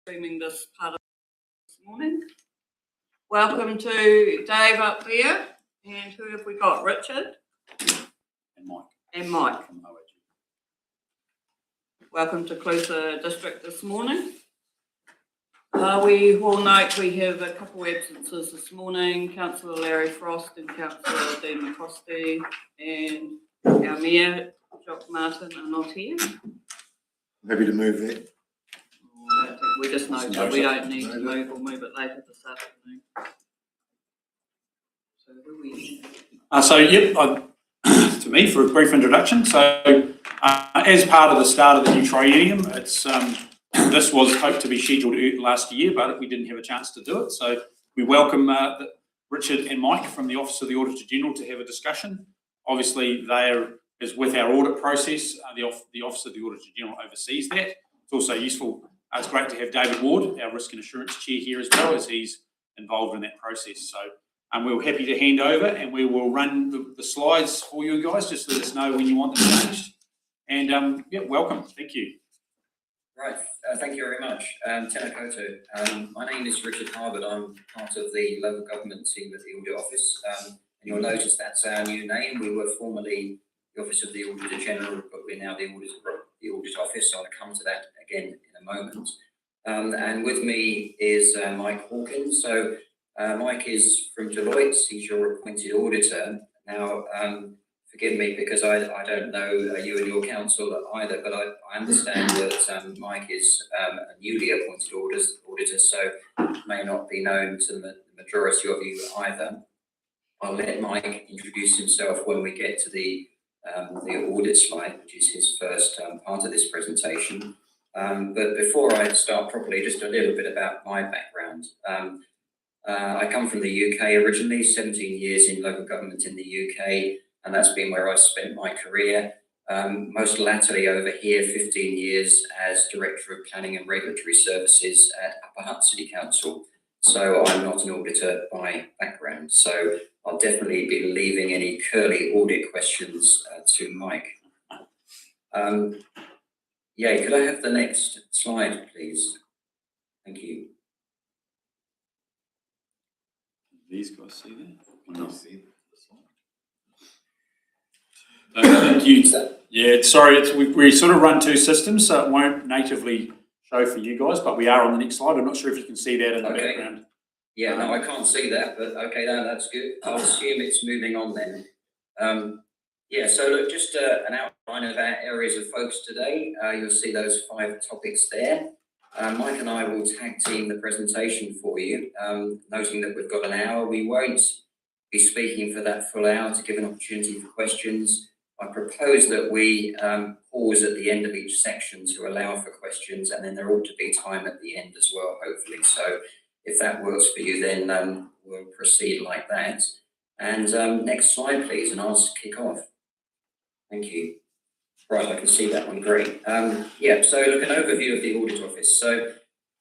Streaming this part of this morning. Welcome to Dave up there, and who have we got? Richard and Mike. And Mike. From OAG. Welcome to Closer District this morning. We will note we have a couple of absences this morning. Councillor Larry Frost and Councillor Dean McCosty, and our Mayor Jock Martin are not here. Happy to move that. We just know that we don't need to move. We'll move it later this afternoon. So who are we? To me, for a brief introduction. So, as part of the start of the new triennium, this was hoped to be scheduled last year, but we didn't have a chance to do it. So, we welcome Richard and Mike from the Office of the Auditor General to have a discussion. Obviously, is with our audit process. The Office of the Auditor General oversees that. It's also useful. It's great to have David Ward, our Risk and Assurance Chair, here as well, as he's involved in that process. So we're happy to hand over, and we will run the slides for you guys. Just let us know when you want them changed. And welcome. Thank you. Right. Thank you very much. Tēnā koutou. My name is Richard Harwood. I'm part of the local government team at the Audit Office. And you'll notice that's our new name. We were formerly the Office of the Auditor General, but we're now the Audit Office. So I'll come to that again in a moment. And with me is Mike Hawkins. So Mike is from Deloitte. He's your appointed auditor. Now, forgive me because I don't know you and your council either, but I understand that Mike is a newly appointed auditor, so may not be known to the majority of you either. I'll let Mike introduce himself when we get to the audit slide, which is his first part of this presentation. But before I start properly, just a little bit about my background. I come from the UK originally, 17 years in local government in the UK, and that's been where I've spent my career. Most latterly over here, 15 years as Director of Planning and Regulatory Services at Upper Hutt City Council. So I'm not an auditor by background. So I'll definitely be leaving any curly audit questions to Mike. Could I have the next slide, please? Thank you. These guys see that? Can you see Thank you. Yeah, sorry, we sort of run two systems, so it won't natively show for you guys, but we are on the next slide. I'm not sure if you can see that in the background. Yeah, no, I can't see that, but okay, that's good. I'll assume it's moving on then. So look, just an outline of our areas of focus today. You'll see those 5 topics there. Mike and I will tag team the presentation for you, noting that we've got an hour. We won't be speaking for that full hour to give an opportunity for questions. I propose that we pause at the end of each section to allow for questions, and then there ought to be time at the end as well, hopefully. So if that works for you, then we'll proceed like that. And next slide, please, and I'll kick off. Thank you. Right, I can see that one, great. So look, an overview of the Audit Office. So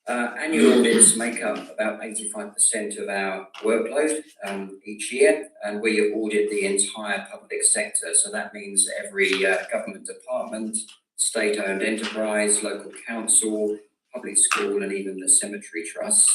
annual audits make up about 85% of our workload each year, and we audit the entire public sector. So that means every government department, state-owned enterprise, local council, public school, and even the cemetery trusts.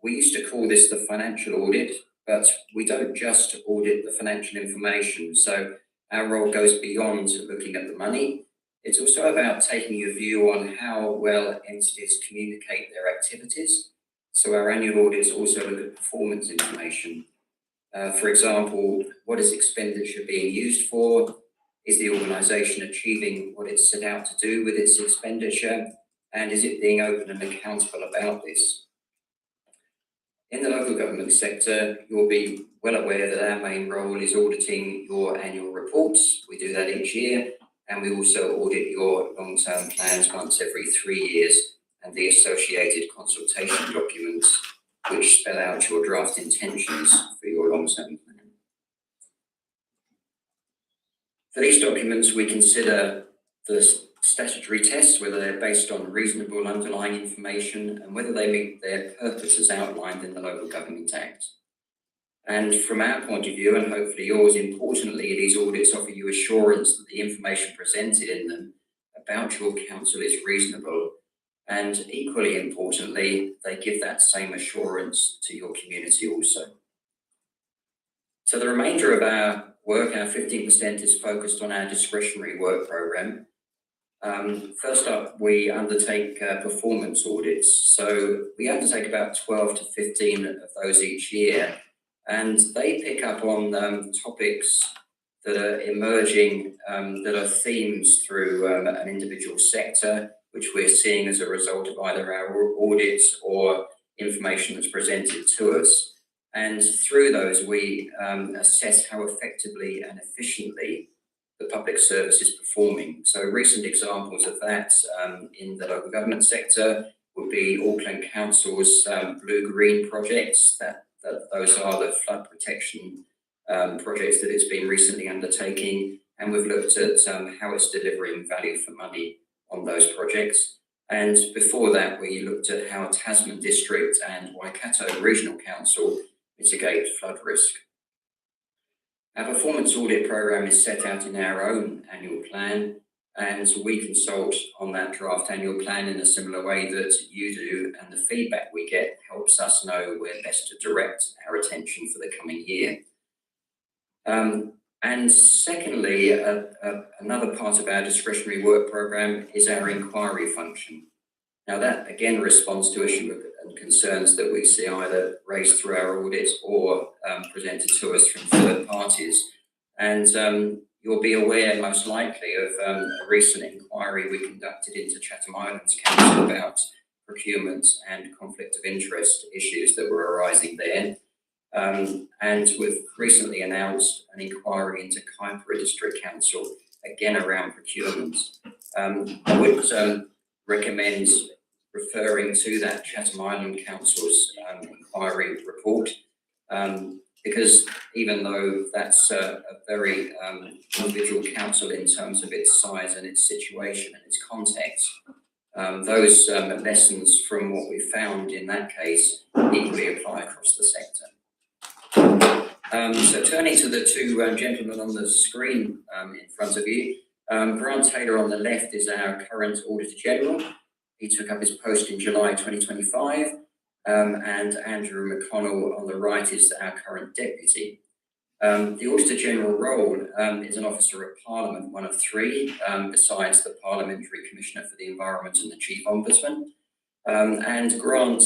We used to call this the financial audit, but we don't just audit the financial information. So our role goes beyond looking at the money. It's also about taking a view on how well entities communicate their activities. So our annual audits also look at performance information. For example, what is expenditure being used for? Is the organisation achieving what it's set out to do with its expenditure? And is it being open and accountable about this? In the local government sector, you'll be well aware that our main role is auditing your annual reports. We do that each year. And we also audit your long-term plans once every 3 years and the associated consultation documents, which spell out your draft intentions for your long-term plan. For these documents, we consider the statutory tests, whether they're based on reasonable underlying information and whether they meet their purpose as outlined in the Local Government Act. And from our point of view, and hopefully yours, importantly, these audits offer you assurance that the information presented in them about your council is reasonable And equally importantly, they give that same assurance to your community also. So the remainder of our work, our 15%, is focused on our discretionary work programme. First up, we undertake performance audits. So we undertake about 12 to 15 of those each year, and they pick up on topics that are emerging, that are themes through an individual sector, which we're seeing as a result of either our audits or information that's presented to us. And through those, we assess how effectively and efficiently the public service is performing. So recent examples of that in the local government sector would be Auckland Council's blue-green projects. Those are the flood protection projects that it's been recently undertaking, and we've looked at how it's delivering value for money on those projects. And before that, we looked at how Tasman District and Waikato Regional Council mitigate flood risk. Our performance audit programme is set out in our own annual plan, and we consult on that draft annual plan in a similar way that you do, and the feedback we get helps us know where best to direct our attention for the coming year. And secondly, another part of our discretionary work programme is our inquiry function. Now that again responds to issues and concerns that we see either raised through our audits or presented to us from third parties. And you'll be aware most likely of a recent inquiry we conducted into Chatham Islands Council about procurement and conflict of interest issues that were arising there. And we've recently announced an inquiry into Kaipara District Council, again around procurement. I would recommend referring to that Chatham Island Council's inquiry report, because even though that's a very individual council in terms of its size and its situation and its context, those lessons from what we found in that case equally apply across the sector. So turning to the two gentlemen on the screen in front of you, Grant Taylor on the left is our current Auditor General. He took up his post in July 2025, and Andrew McConnell on the right is our current Deputy. The Auditor General role is an Officer of Parliament, one of three, besides the Parliamentary Commissioner for the Environment and the Chief Ombudsman. And Grant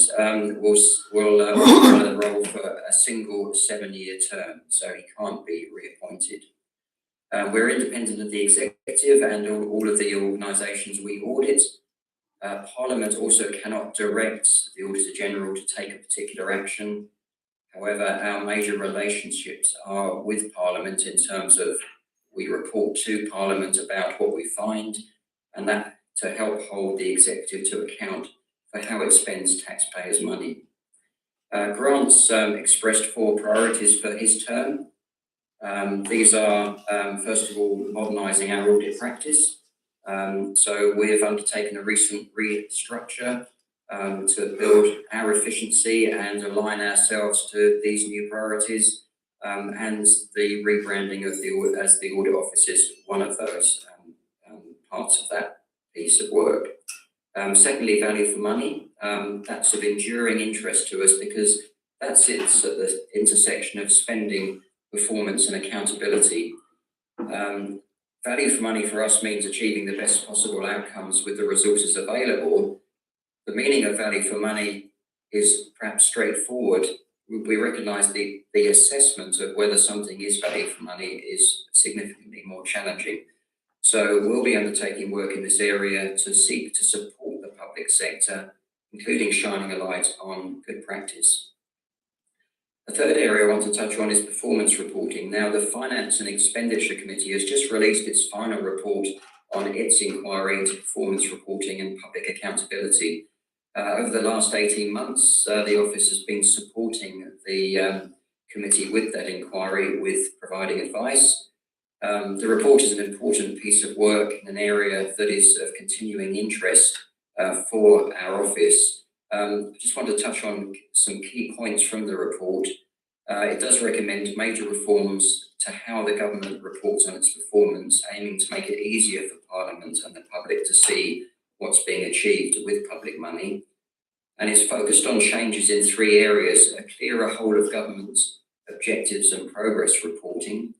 will occupy the role for a single 7-year term, so he can't be reappointed. We're independent of the executive and all of the organisations we audit. Parliament also cannot direct the Auditor General to take a particular action. However, our major relationships are with Parliament in terms of we report to Parliament about what we find, and that to help hold the executive to account for how it spends taxpayers' money. Grant's expressed 4 priorities for his term. These are, first of all, modernising our audit practice. So we have undertaken a recent restructure to build our efficiency and align ourselves to these new priorities, and the rebranding of as the audit office is one of those parts of that piece of work. Secondly, value for money. That's of enduring interest to us because that sits at the intersection of spending, performance and accountability. Value for money for us means achieving the best possible outcomes with the resources available. The meaning of value for money is perhaps straightforward. We recognise the assessment of whether something is value for money is significantly more challenging. So we'll be undertaking work in this area to seek to support the public sector, including shining a light on good practice. The third area I want to touch on is performance reporting. Now, the Finance and Expenditure Committee has just released its final report on its inquiry into performance reporting and public accountability. Over the last 18 months, the office has been supporting the committee with that inquiry, with providing advice. The report is an important piece of work in an area that is of continuing interest for our office. I just want to touch on some key points from the report. It does recommend major reforms to how the government reports on its performance, aiming to make it easier for Parliament and the public to see what's being achieved with public money. And it's focused on changes in 3 areas: a clearer whole of government objectives and progress reporting,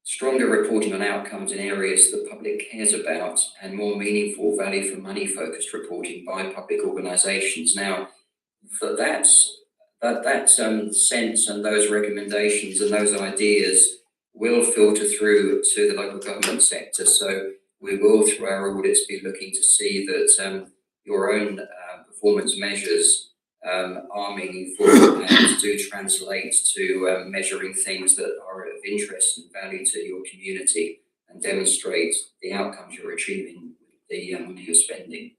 stronger reporting on outcomes in areas the public cares about, and more meaningful value for money focused reporting by public organisations. Now, for that sense and those recommendations and those ideas will filter through to the local government sector. So we will, through our audits, be looking to see that your own performance measures are meaningful and do translate to measuring things that are of interest and value to your community and demonstrate the outcomes you're achieving with the money you're spending.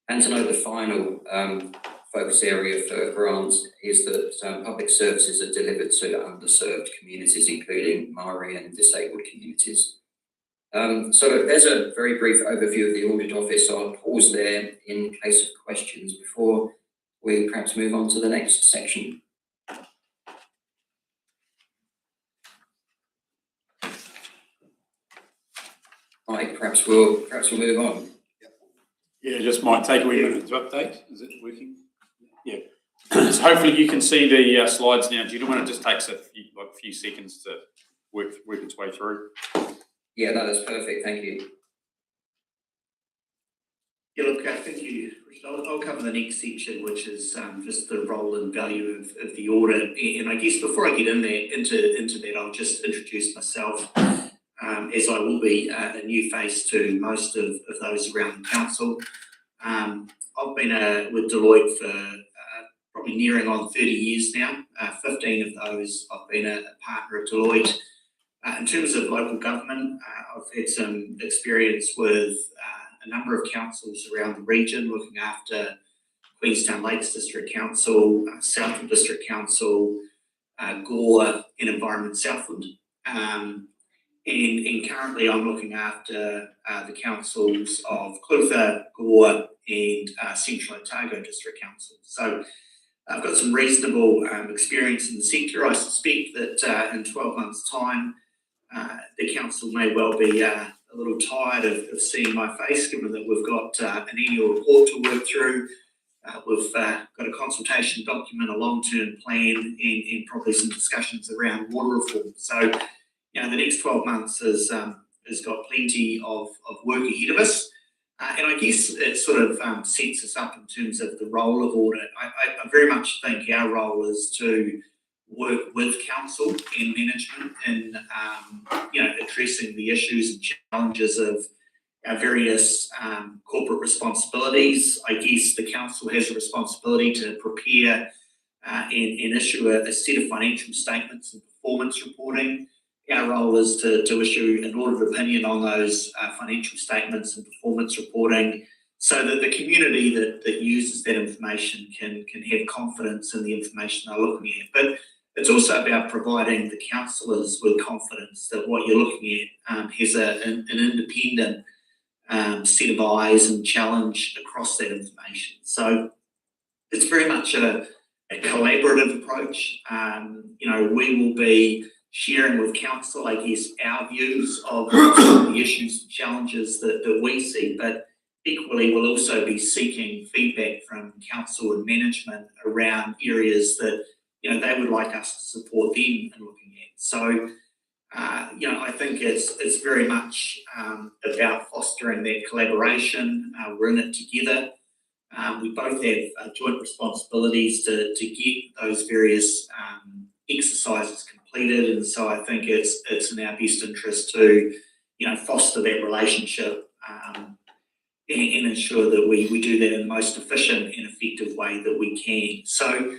And to note, the final focus area for grants is that public services are delivered to underserved communities, including Maori and disabled communities. So there's a very brief overview of the Audit Office. I'll pause there in case of questions before we perhaps move on to the next section. Mike, perhaps we'll move on. Yeah, just might take a wee minute to update. Is it working? Yeah. So hopefully you can see the slides now. Do you want to just take a few seconds to work its way through? Yeah, no, that's perfect. Thank you. Yeah, look, thank you, Richard. I'll cover the next section, which is just the role and value of the audit. And I guess before I get into that, I'll just introduce myself, as I will be a new face to most of those around the council. I've been with Deloitte for probably nearing on 30 years now. 15 of those I've been a partner at Deloitte. In terms of local government, I've had some experience with a number of councils around the region, looking after Queenstown Lakes District Council, Southland District Council, Gore and Environment Southland. And currently I'm looking after the councils of Clutha, Gore and Central Otago District Council. So I've got some reasonable experience in the sector. I suspect that in 12 months' time, the council may well be a little tired of seeing my face, given that we've got an annual report to work through. We've got a consultation document, a long-term plan, and probably some discussions around water reform. So, you know, the next 12 months has got plenty of work ahead of us. And I guess it sort of sets us up in terms of the role of audit. I very much think our role is to work with council and management in addressing the issues and challenges of our various corporate responsibilities. I guess the council has a responsibility to prepare and issue a set of financial statements and performance reporting. Our role is to issue an audit opinion on those financial statements and performance reporting, so that the community that uses that information can have confidence in the information they're looking at. But it's also about providing the councillors with confidence that what you're looking at has an independent set of eyes and challenge across that information. So it's very much a collaborative approach. We will be sharing with council, I guess, our views of the issues and challenges that we see, but equally we'll also be seeking feedback from council and management around areas that they would like us to support them in looking at. So, I think it's very much about fostering that collaboration. We're in it together. We both have joint responsibilities to get those various exercises completed, and so I think it's in our best interest to foster that relationship and ensure that we do that in the most efficient and effective way that we can. So,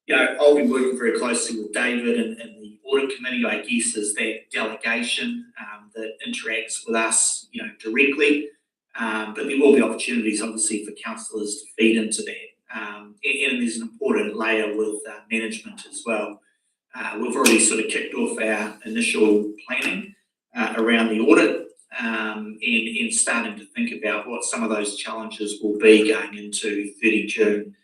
I'll be working very closely with David and the audit committee, I guess, is that delegation that interacts with us, directly. But there will be opportunities, obviously, for councillors to feed into that. And there's an important layer with management as well. We've already sort of kicked off our initial planning around the audit and starting to think about what some of those challenges will be going into 30 June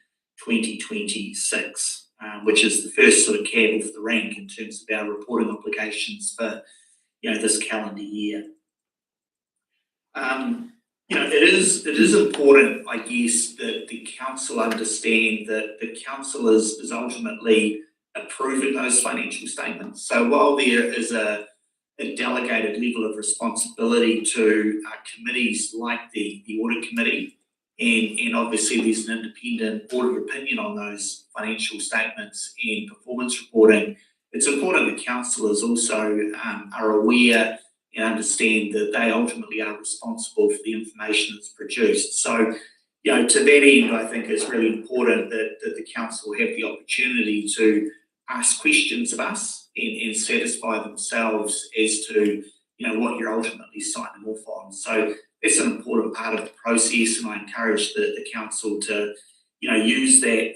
2026. Which is the first sort of cab off the rank in terms of our reporting obligations for this calendar year. it is important, I guess, that the council understand that the council is ultimately approving those financial statements. So while there is a delegated level of responsibility to committees like the audit committee, and obviously there's an independent audit opinion on those financial statements and performance reporting, it's important that councillors also are aware and understand that they ultimately are responsible for the information that's produced. So, to that end, I think it's really important that the council have the opportunity to ask questions of us and satisfy themselves as to, what you're ultimately signing off on. So it's an important part of the process, and I encourage the council to, use that,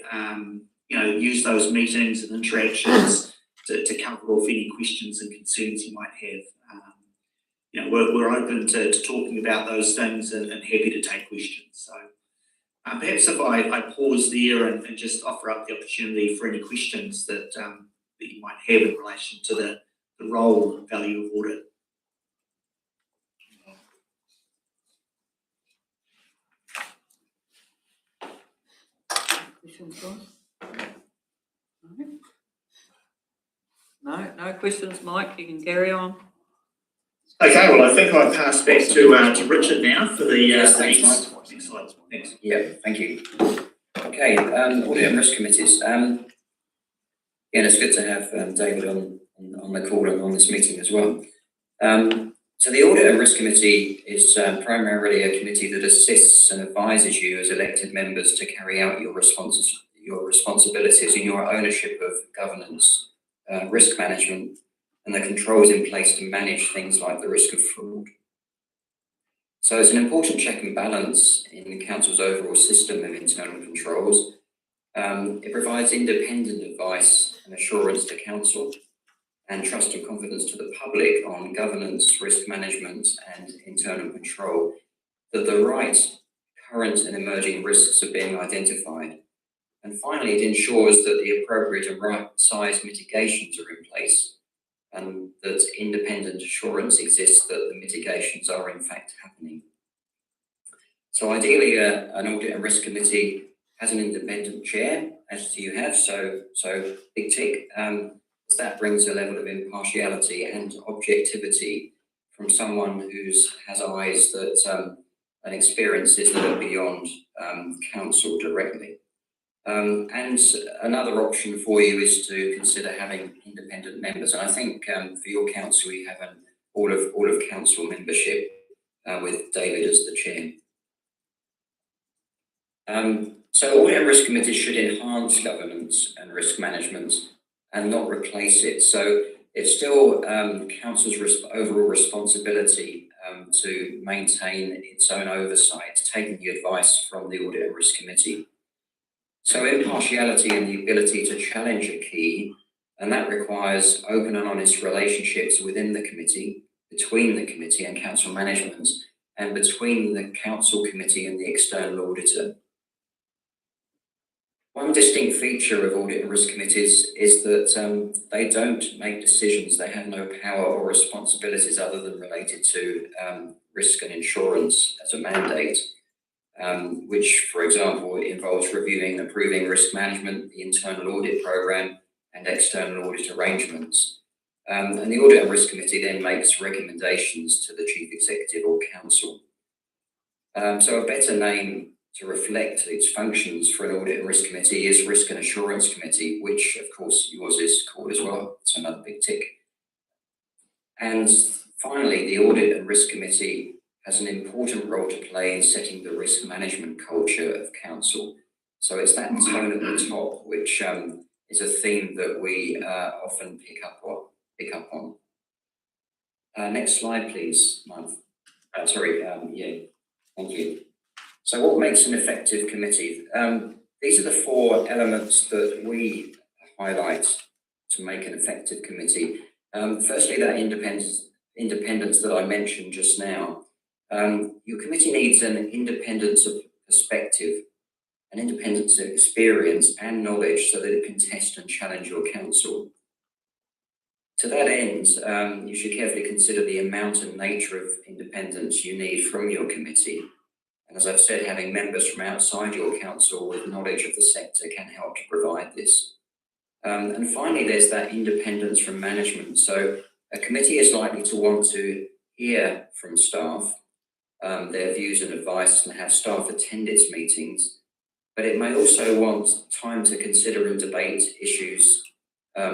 use those meetings and interactions to cover off any questions and concerns you might have. We're open to talking about those things and happy to take questions. So perhaps if I pause there and just offer up the opportunity for any questions that you might have in relation to the role and value of audit. Questions, guys? No questions, Mike. You can carry on. Okay, well, I think I pass back to Richard now for the Yes, thanks, next Mike. slide. Thanks. Yeah, thank you. Okay, audit and risk committees. It's good to have David on the call and on this meeting as well. So the Audit and Risk Committee is primarily a committee that assists and advises you as elected members to carry out your responsibilities in your ownership of governance, risk management, and the controls in place to manage things like the risk of fraud. So it's an important check and balance in the council's overall system of internal controls. It provides independent advice and assurance to council, and trust and confidence to the public on governance, risk management, and internal control, that the right, current and emerging risks are being identified. And finally, it ensures that the appropriate and right size mitigations are in place, and that independent assurance exists that the mitigations are in fact happening. So ideally, an Audit and Risk Committee has an independent chair, as you have, so big tick. That brings a level of impartiality and objectivity from someone who has eyes that and experiences that are beyond council directly. And another option for you is to consider having independent members. And I think for your council, you have all of council membership with David as the chair. So Audit and Risk Committees should enhance governance and risk management and not replace it. So it's still council's overall responsibility to maintain its own oversight, taking the advice from the Audit and Risk Committee. So impartiality and the ability to challenge are key, and that requires open and honest relationships within the committee, between the committee and council management, and between the council committee and the external auditor. One distinct feature of Audit and Risk Committees is that they don't make decisions. They have no power or responsibilities other than related to risk and insurance as a mandate, which, for example, involves reviewing and approving risk management, the internal audit programme, and external audit arrangements. And the Audit and Risk Committee then makes recommendations to the Chief Executive or Council. So a better name to reflect its functions for an Audit and Risk Committee is Risk and Assurance Committee, which of course yours is called as well. It's another big tick. And finally, the Audit and Risk Committee has an important role to play in setting the risk management culture of council. So it's that tone at the top, which is a theme that we often pick up on. Next slide, please, Mark. Thank you. So what makes an effective committee? These are the 4 elements that we highlight to make an effective committee. Firstly, that independence that I mentioned just now. Your committee needs an independence of perspective, an independence of experience and knowledge so that it can test and challenge your council. To that end, you should carefully consider the amount and nature of independence you need from your committee, And as I've said, having members from outside your council with knowledge of the sector can help to provide this. And finally, there's that independence from management. So a committee is likely to want to hear from staff, their views and advice, and have staff attend its meetings. But it may also want time to consider and debate issues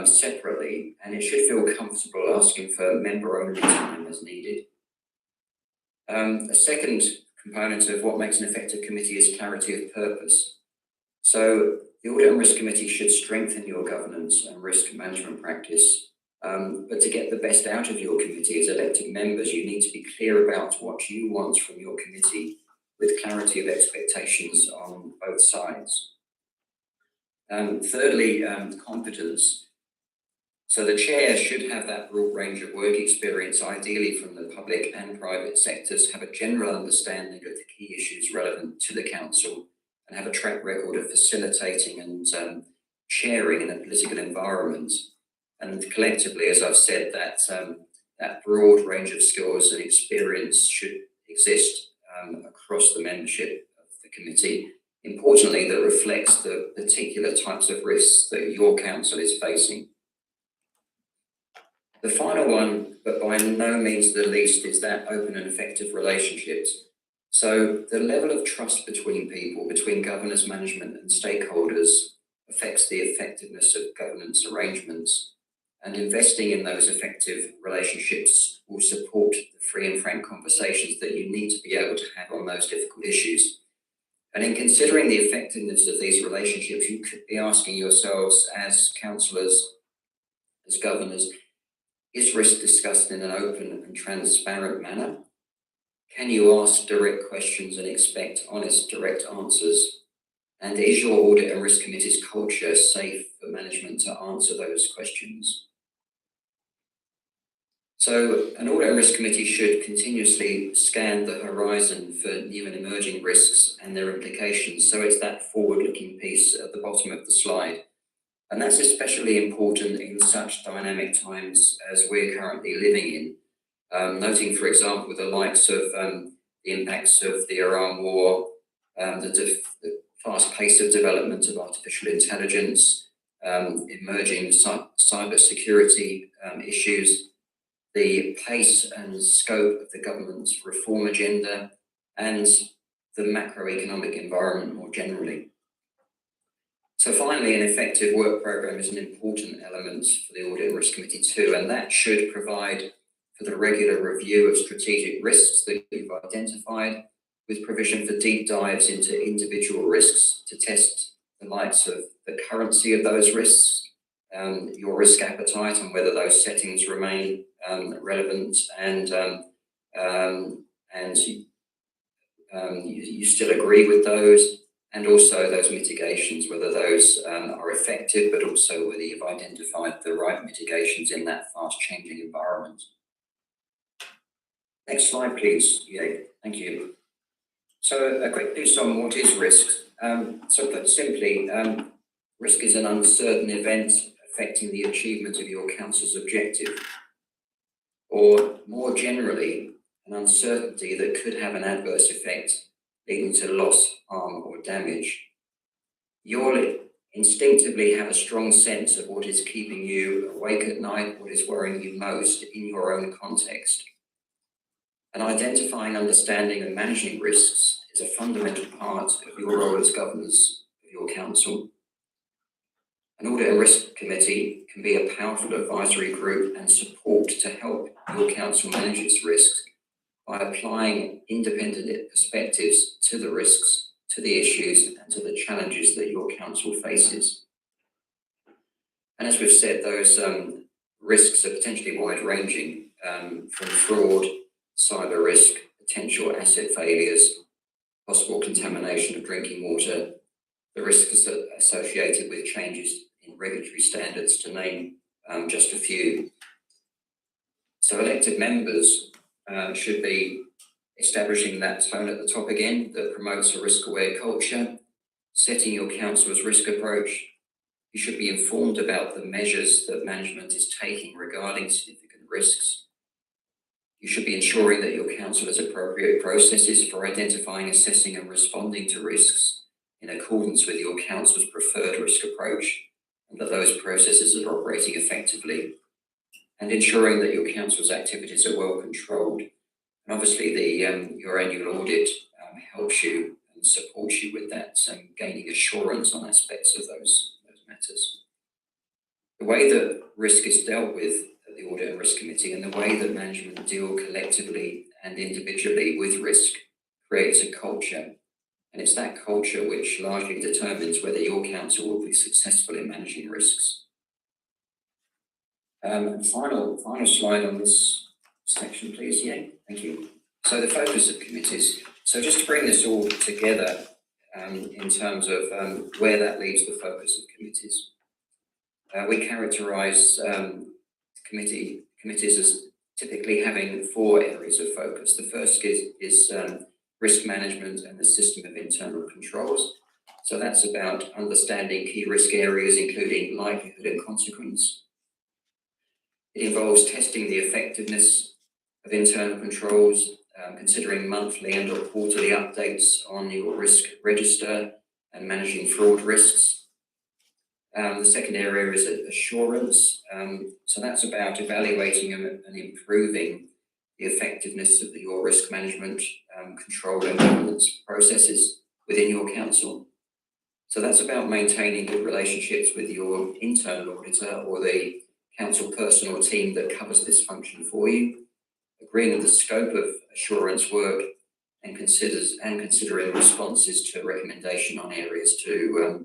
separately, and it should feel comfortable asking for member-only time as needed. A second component of what makes an effective committee is clarity of purpose. So the Audit and Risk Committee should strengthen your governance and risk management practice. But to get the best out of your committee as elected members, you need to be clear about what you want from your committee with clarity of expectations on both sides. Thirdly, competence. So the chair should have that broad range of work experience, ideally from the public and private sectors, have a general understanding of the key issues relevant to the council, and have a track record of facilitating and sharing in a political environment. And collectively, as I've said, that broad range of skills and experience should exist across the membership of the committee. Importantly, that reflects the particular types of risks that your council is facing. The final one, but by no means the least, is that open and effective relationships. So the level of trust between people, between governance, management and stakeholders affects the effectiveness of governance arrangements, and investing in those effective relationships will support the free and frank conversations that you need to be able to have on those difficult issues. And in considering the effectiveness of these relationships, you could be asking yourselves as councillors, as governors, is risk discussed in an open and transparent manner? Can you ask direct questions and expect honest, direct answers? And is your Audit and Risk Committee's culture safe for management to answer those questions? So an Audit and Risk Committee should continuously scan the horizon for new and emerging risks and their implications. So it's that forward-looking piece at the bottom of the slide. And that's especially important in such dynamic times as we're currently living in. Noting, for example, the likes of the impacts of the Iran war, the fast pace of development of artificial intelligence, emerging cyber security issues, the pace and scope of the government's reform agenda, and the macroeconomic environment more generally. So finally, an effective work programme is an important element for the Audit and Risk Committee too, and that should provide for the regular review of strategic risks that you've identified, with provision for deep dives into individual risks to test the likes of the currency of those risks, your risk appetite, and whether those settings remain relevant and you still agree with those. And also those mitigations, whether those are effective, but also whether you've identified the right mitigations in that fast-changing environment. Next slide, please. Yeah, thank you. So a quick piece on what is risk. So put simply, risk is an uncertain event affecting the achievement of your council's objective, or more generally, an uncertainty that could have an adverse effect leading to loss, harm or damage. You'll instinctively have a strong sense of what is keeping you awake at night, what is worrying you most in your own context. And identifying, understanding and managing risks is a fundamental part of your role as governors of your council. An Audit and Risk Committee can be a powerful advisory group and support to help your council manage its risks by applying independent perspectives to the risks, to the issues, and to the challenges that your council faces. And as we've said, those risks are potentially wide-ranging, from fraud, cyber risk, potential asset failures, possible contamination of drinking water, the risks associated with changes in regulatory standards, to name just a few. So elected members should be establishing that tone at the top again that promotes a risk-aware culture, setting your council's risk approach. You should be informed about the measures that management is taking regarding significant risks. You should be ensuring that your council has appropriate processes for identifying, assessing and responding to risks in accordance with your council's preferred risk approach, and that those processes are operating effectively, and ensuring that your council's activities are well controlled. And obviously your annual audit helps you and supports you with that, gaining assurance on aspects of those matters. The way that risk is dealt with at the Audit and Risk Committee and the way that management deal collectively and individually with risk creates a culture. And it's that culture which largely determines whether your council will be successful in managing risks. Final slide on this section, please. Yeah, thank you. So the focus of committees. So just to bring this all together in terms of where that leaves the focus of committees. We characterise committees as typically having 4 areas of focus. The first is risk management and the system of internal controls. So that's about understanding key risk areas, including likelihood and consequence. It involves testing the effectiveness of internal controls, considering monthly and or quarterly updates on your risk register and managing fraud risks. The second area is assurance. So that's about evaluating and improving the effectiveness of your risk management, control and governance processes within your council. So that's about maintaining good relationships with your internal auditor or the council person or team that covers this function for you, agreeing on the scope of assurance work and considering responses to recommendation on areas to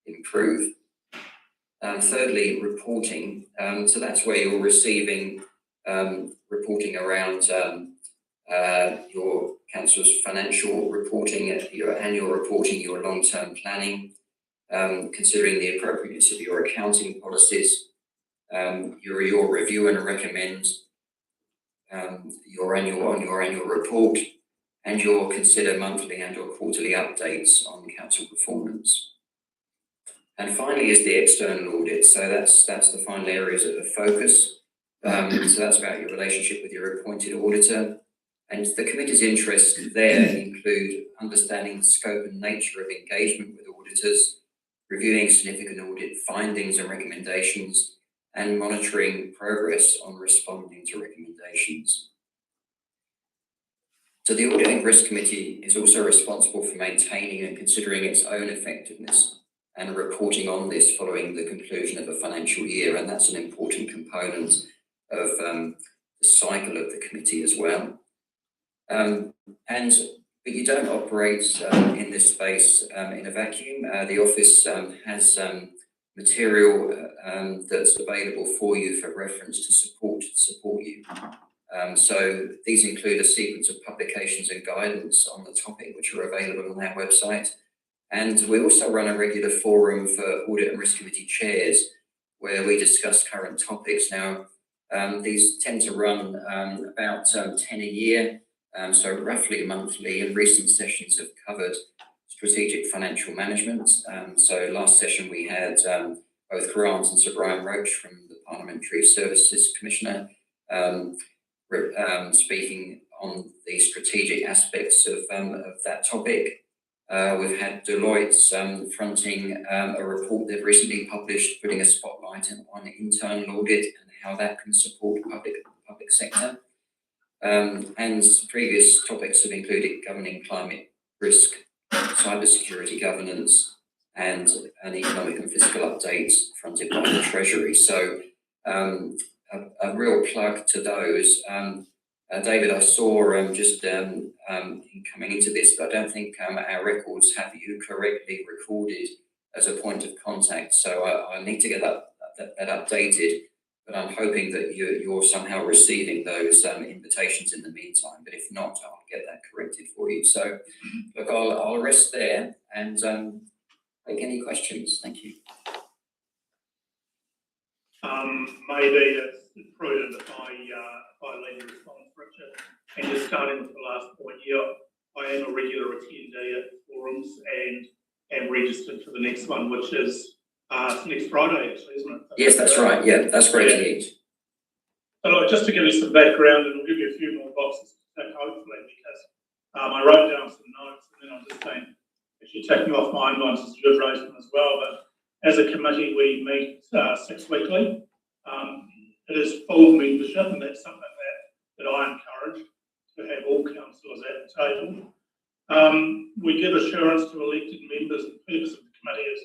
improve. Thirdly, reporting. So that's where you're receiving reporting around your council's financial reporting, your annual reporting, your long-term planning, considering the appropriateness of your accounting policies, your review and recommend, your annual report, and your consider monthly and or quarterly updates on council performance. And finally is the external audit. So that's the final areas of focus. So that's about your relationship with your appointed auditor. And the committee's interests there include understanding the scope and nature of engagement with auditors, reviewing significant audit findings and recommendations, and monitoring progress on responding to recommendations. So the Audit and Risk Committee is also responsible for maintaining and considering its own effectiveness and reporting on this following the conclusion of a financial year, and that's an important component of the cycle of the committee as well. But you don't operate in this space in a vacuum. The office has material that's available for you for reference to support you. So these include a sequence of publications and guidance on the topic which are available on our website. And we also run a regular forum for Audit and Risk Committee chairs where we discuss current topics. Now, these tend to run about 10 a year, so roughly monthly, and recent sessions have covered strategic financial management. So last session we had both Grant and Sir Brian Roach from the Parliamentary Services Commissioner speaking on the strategic aspects of that topic. We've had Deloitte fronting a report they've recently published, putting a spotlight on internal audit and how that can support the public sector. And previous topics have included governing climate risk, cybersecurity governance, and an economic and fiscal update fronted by the Treasury. So a real plug to those. David, I saw just in coming into this, but I don't think our records have you correctly recorded as a point of contact. So I need to get that updated, but I'm hoping that you're somehow receiving those invitations in the meantime. But if not, I'll get that corrected for you. So look, I'll rest there and take any questions. Thank you. Maybe it's prudent if I lead the response, Richard. And just starting with the last point here, I am a regular attendee at forums and am registered for the next one, which is next Friday, actually, isn't it? Yes, that's right. Yeah, that's great to hear. So look, just to give you some background, and we'll give you a few more boxes to tick, hopefully, because I wrote down some notes and then I've just been actually ticking off mine ones as you've raised them as well. But as a committee, we meet 6 weekly. It is full membership, and that's something that I encourage, to have all councillors at the table. We give assurance to elected members. The purpose of the committee is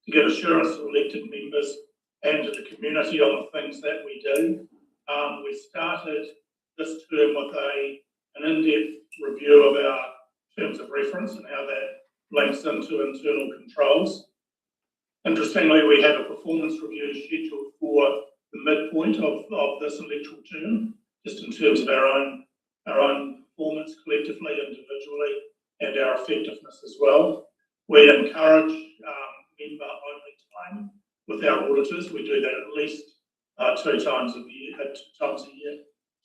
to give assurance to elected members and to the community on the things that we do. We started this term with an in-depth review of our terms of reference and how that links into internal controls. Interestingly, we have a performance review scheduled for the midpoint of this electoral term, just in terms of our own performance collectively, individually, and our effectiveness as well. We encourage member-only time with our auditors. We do that at least 2 times a year. It's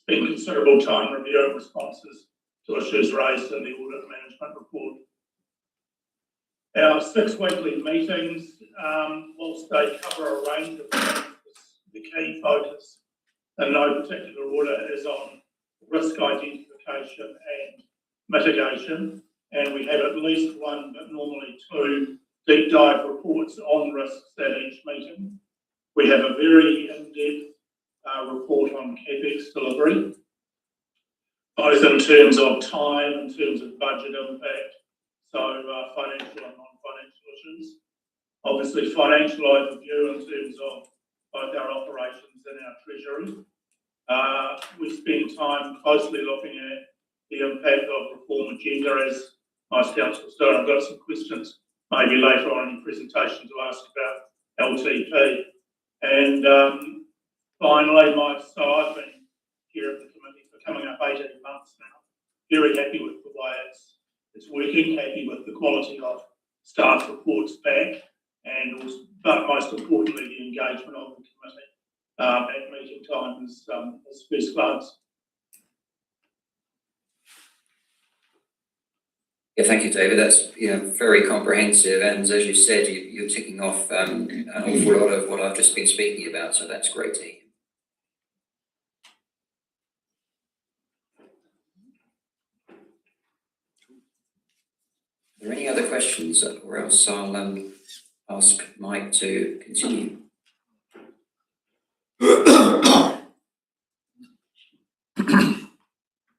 been considerable time reviewing responses to issues raised in the audit management report. Our 6 weekly meetings, whilst they cover a range of things, the key focus in no particular order is on risk identification and mitigation. And we have at least 1, but normally 2, deep dive reports on risks at each meeting. We have a very in-depth report on CapEx delivery, both in terms of time, in terms of budget impact, so financial and non-financial issues. Obviously, financial overview in terms of both our operations and our treasury. We spend time closely looking at the impact of reform agenda, as most councillors do. I've got some questions maybe later on in the presentation to ask about LTP. And finally, I've been here at the committee for coming up 18 months now. Very happy with the way it's working, happy with the quality of staff reports back, and also, but most importantly, the engagement of the committee at meeting time is first class. Yeah, thank you, David. That's very comprehensive, and as you said, you're ticking off an awful lot of what I've just been speaking about. So that's great to hear. Are there any other questions, or else I'll ask Mike to continue.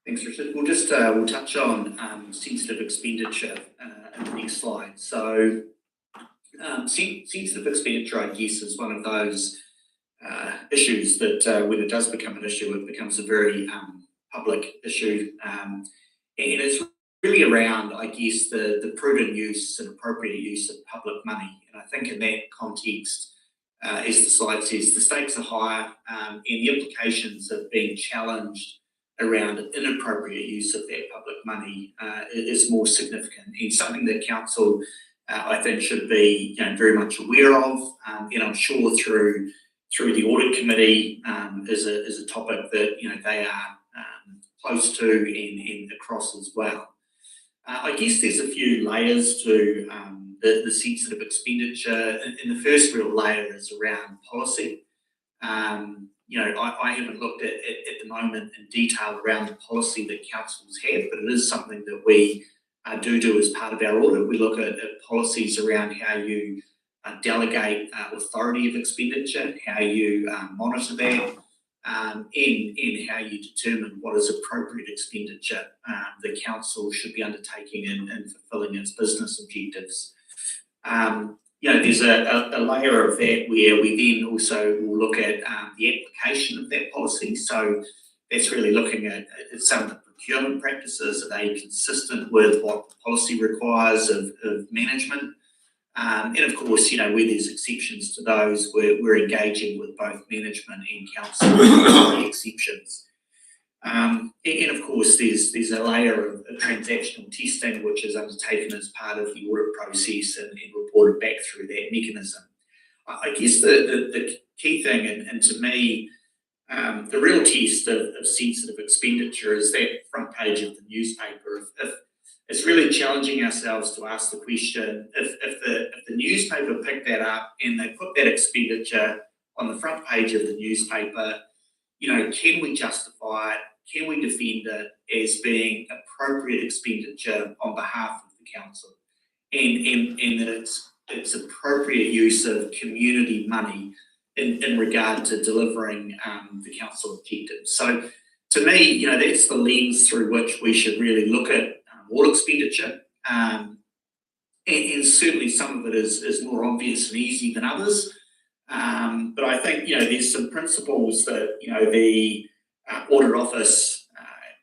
Thanks, Richard. We'll touch on sensitive expenditure in the next slide. So, sensitive expenditure, I guess, is one of those issues that when it does become an issue, it becomes a very public issue, and it's really around, I guess, the prudent use and appropriate use of public money. And I think in that context, as the slide says, the stakes are higher, and the implications of being challenged around inappropriate use of that public money is more significant, and something that council, I think, should be very much aware of, and I'm sure through the audit committee is a topic that they are close to and across as well. I guess there's a few layers to the sensitive expenditure, and the first real layer is around policy. I haven't looked at the moment in detail around the policy that councils have, but it is something that we do as part of our audit. We look at policies around how you delegate authority of expenditure, how you monitor that, and how you determine what is appropriate expenditure the council should be undertaking in fulfilling its business objectives. There's a layer of that where we then also will look at the application of that policy. So that's really looking at some of the procurement practices. Are they consistent with what the policy requires of management? And of course, where there's exceptions to those, we're engaging with both management and council on the exceptions. And of course, there's a layer of transactional testing which is undertaken as part of the audit process and reported back through that mechanism. I guess the key thing, and to me, the real test of sensitive expenditure is that front page of the newspaper. If it's really challenging ourselves to ask the question, if the newspaper picked that up and they put that expenditure on the front page of the newspaper, can we justify it? Can we defend it as being appropriate expenditure on behalf of the council, and that it's appropriate use of community money in regard to delivering the council objectives. So to me, that's the lens through which we should really look at all expenditure. And certainly some of it is more obvious and easy than others. But I think, there's some principles that, the Audit Office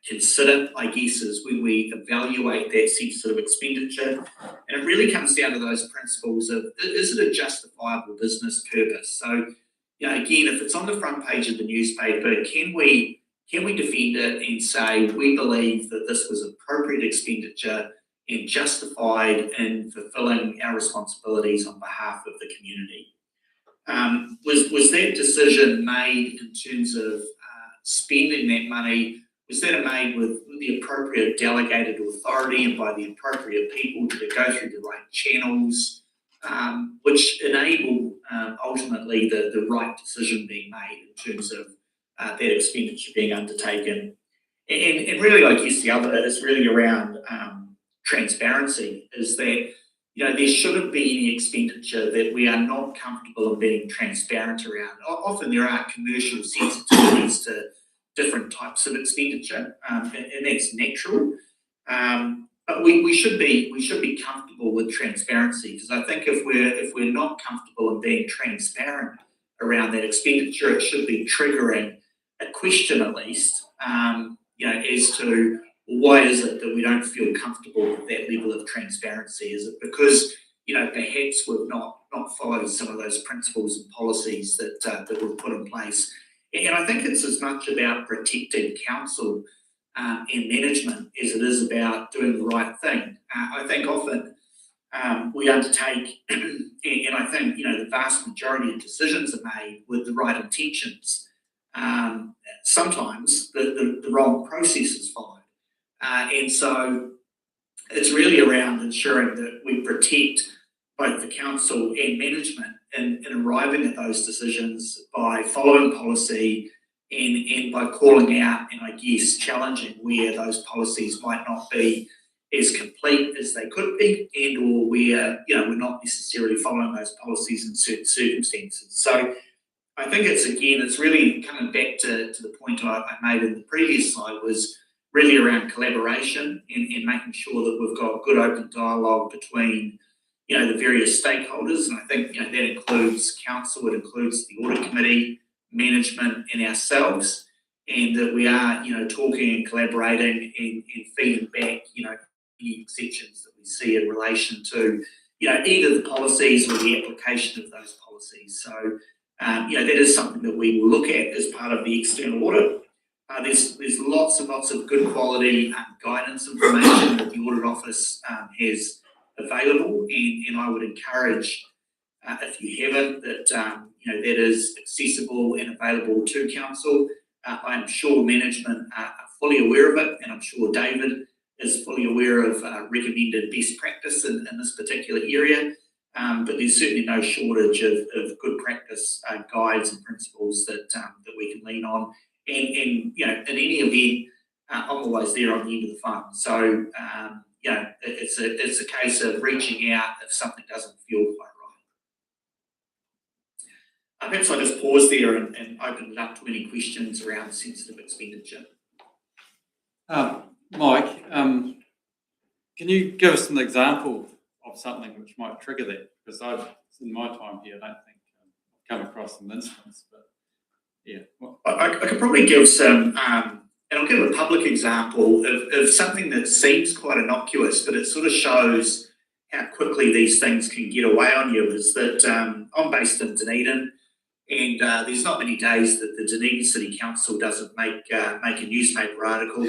consider, I guess, is when we evaluate that sensitive expenditure. And it really comes down to those principles of, is it a justifiable business purpose? So, again, if it's on the front page of the newspaper, can we defend it and say, we believe that this was appropriate expenditure and justified in fulfilling our responsibilities on behalf of the community? Was that decision made in terms of spending that money? Was that made with the appropriate delegated authority and by the appropriate people? Did it go through the right channels, which enable ultimately the right decision being made in terms of that expenditure being undertaken? And really, I guess the other is really around transparency, is that there shouldn't be any expenditure that we are not comfortable in being transparent around. Often there are commercial sensitivities to different types of expenditure, and that's natural. But we should be comfortable with transparency, because I think if we're not comfortable in being transparent around that expenditure, it should be triggering a question at least, as to why is it that we don't feel comfortable with that level of transparency? Is it because, perhaps we've not followed some of those principles and policies that we've put in place? And I think it's as much about protecting council and management as it is about doing the right thing. I think often we undertake, and I think, the vast majority of decisions are made with the right intentions. Sometimes the wrong process is followed. And so it's really around ensuring that we protect both the council and management in arriving at those decisions by following policy and by calling out and, I guess, challenging where those policies might not be as complete as they could be, and or where, we're not necessarily following those policies in certain circumstances. So I think it's really coming back to the point I made in the previous slide, was really around collaboration and making sure that we've got good open dialogue between, the various stakeholders. And I think, that includes council, it includes the audit committee, management and ourselves, and that we are, talking and collaborating and feeding back, any exceptions that we see in relation to, either the policies or the application of those policies. So, that is something that we will look at as part of the external audit. There's lots and lots of good quality guidance information that the Audit Office has available, and I would encourage, if you haven't, that that is accessible and available to council. I'm sure management are fully aware of it, and I'm sure David is fully aware of recommended best practice in this particular area. But there's certainly no shortage of good practice guides and principles that we can lean on. And in any event, I'm always there on the end of the phone. So it's a case of reaching out if something doesn't feel quite right. Perhaps I just pause there and open it up to any questions around sensitive expenditure. Mike, can you give us an example of something which might trigger that? Because in my time here, I don't think I've come across an instance, but yeah. I could probably give some, and I'll give a public example of something that seems quite innocuous, but it sort of shows how quickly these things can get away on you. Is that I'm based in Dunedin, and there's not many days that the Dunedin City Council doesn't make a newspaper article.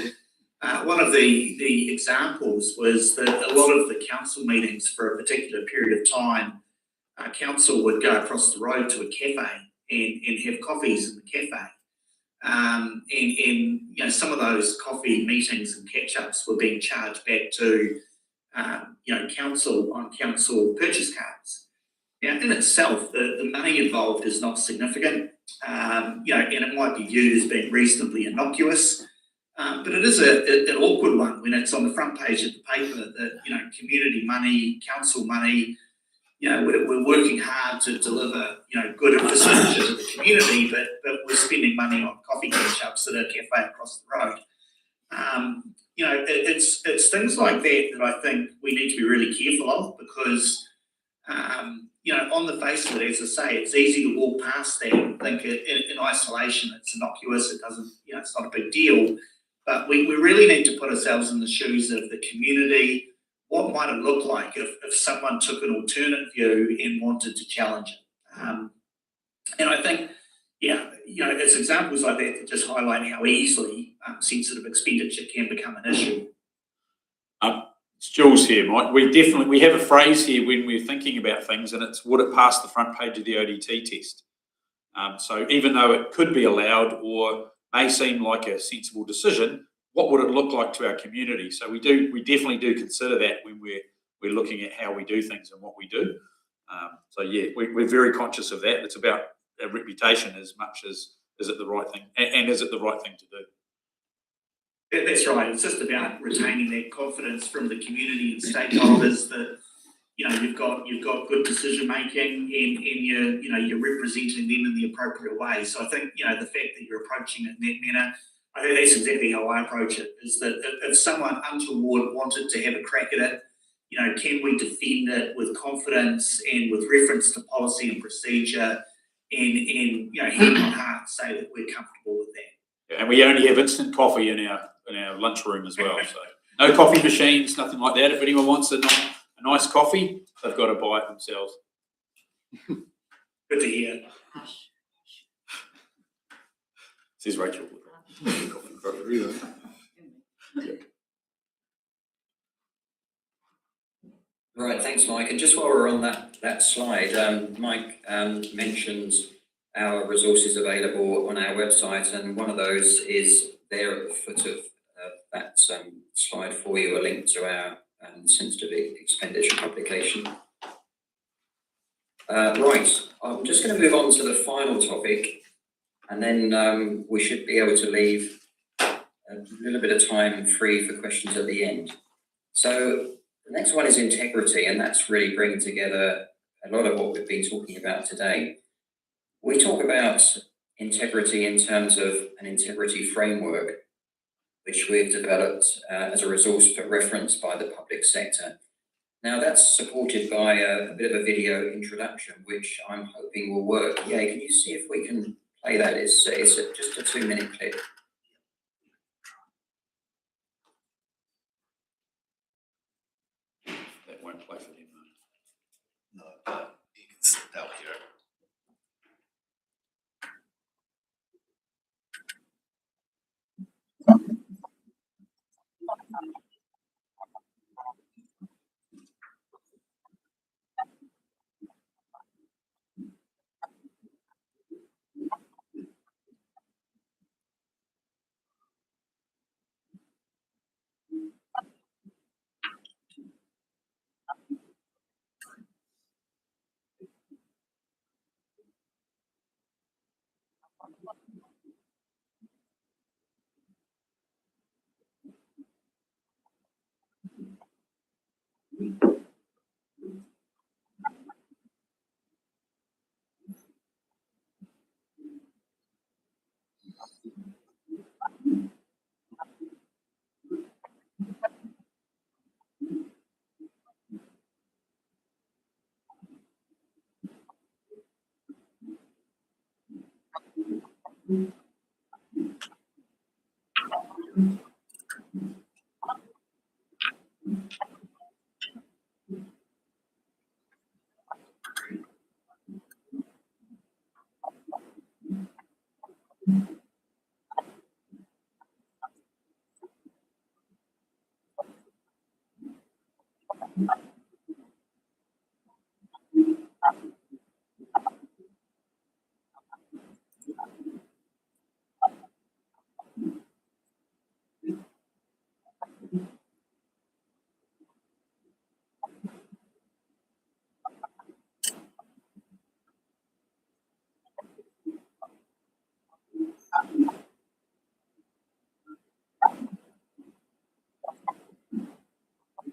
One of the examples was that a lot of the council meetings for a particular period of time, council would go across the road to a cafe and have coffees in the cafe. And some of those coffee meetings and catch-ups were being charged back to council on council purchase cards. Now, in itself, the money involved is not significant, and it might be viewed as being reasonably innocuous, but it is an awkward one when it's on the front page of the paper that, community money, council money, we're working hard to deliver, good infrastructure to the community, but we're spending money on coffee ketchups at a cafe across the road. It's things like that I think we need to be really careful of, because on the face of it, as I say, it's easy to walk past that and think in isolation it's innocuous, it doesn't, it's not a big deal. But we really need to put ourselves in the shoes of the community. What might it look like if someone took an alternate view and wanted to challenge it? And I think, it's examples like that that just highlight how easily sensitive expenditure can become an issue. It's Jules here, Mike. We have a phrase here when we're thinking about things, and it's would it pass the front page of the ODT test? So even though it could be allowed or may seem like a sensible decision, what would it look like to our community? So we definitely do consider that when we're looking at how we do things and what we do. We're very conscious of that. It's about our reputation as much as is it the right thing, and is it the right thing to do? That's right. It's just about retaining that confidence from the community and stakeholders that you've got good decision making, and you're representing them in the appropriate way. So I think the fact that you're approaching it in that manner, I think that's exactly how I approach it. Is that if someone untoward wanted to have a crack at it, can we defend it with confidence and with reference to policy and procedure, and hand on heart say that we're comfortable with that. And we only have instant coffee in our lunchroom as well. So no coffee machines, nothing like that. If anyone wants a nice coffee, they've got to buy it themselves. Good to hear. Says Rachel. Right, thanks, Mike. And just while we're on that slide, Mike mentions our resources available on our website, and one of those is there at the foot of that slide for you, a link to our sensitive expenditure publication. Right, I'm just going to move on to the final topic, and then we should be able to leave a little bit of time free for questions at the end. So the next one is integrity, and that's really bringing together a lot of what we've been talking about today. We talk about integrity in terms of an integrity framework, which we've developed as a resource for reference by the public sector. Now that's supported by a bit of a video introduction, which I'm hoping will work. Yeah, can you see if we can play that? It's just a 2-minute clip. That won't play for them. No, but you can still hear it.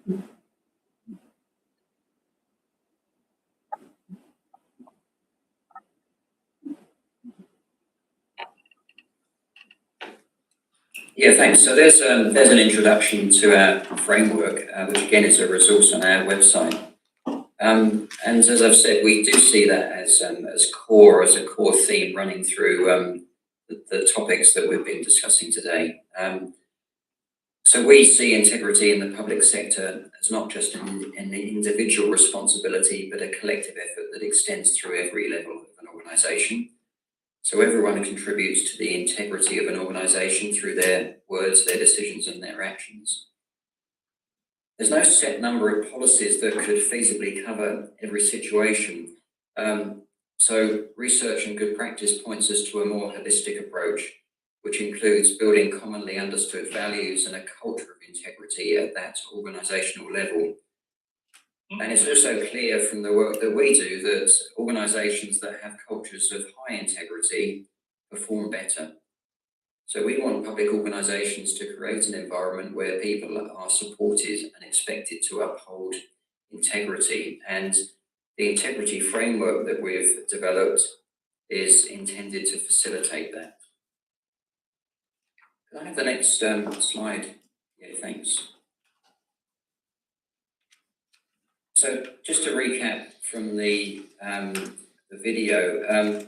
Yeah, thanks. So there's an introduction to our framework, which again is a resource on our website. And as I've said, we do see that as a core theme running through the topics that we've been discussing today. So we see integrity in the public sector as not just an individual responsibility, but a collective effort that extends through every level of an organisation. So everyone contributes to the integrity of an organisation through their words, their decisions and their actions. There's no set number of policies that could feasibly cover every situation. So research and good practice points us to a more holistic approach, which includes building commonly understood values and a culture of integrity at that organisational level. And it's also clear from the work that we do that organisations that have cultures of high integrity perform better. So we want public organisations to create an environment where people are supported and expected to uphold integrity. And the integrity framework that we've developed is intended to facilitate that. Can I have the next slide? Yeah, thanks. So just to recap from the video,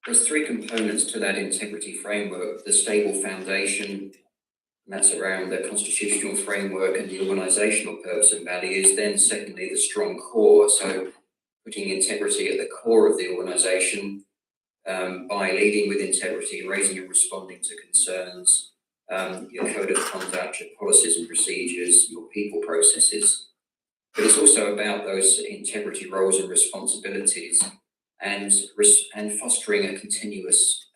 there's three components to that integrity framework: the stable foundation, and that's around the constitutional framework and the organisational purpose and values. Then secondly, the strong core, so putting integrity at the core of the organisation by leading with integrity, raising and responding to concerns, your code of conduct, your policies and procedures, your people processes. But it's also about those integrity roles and responsibilities and fostering a continuous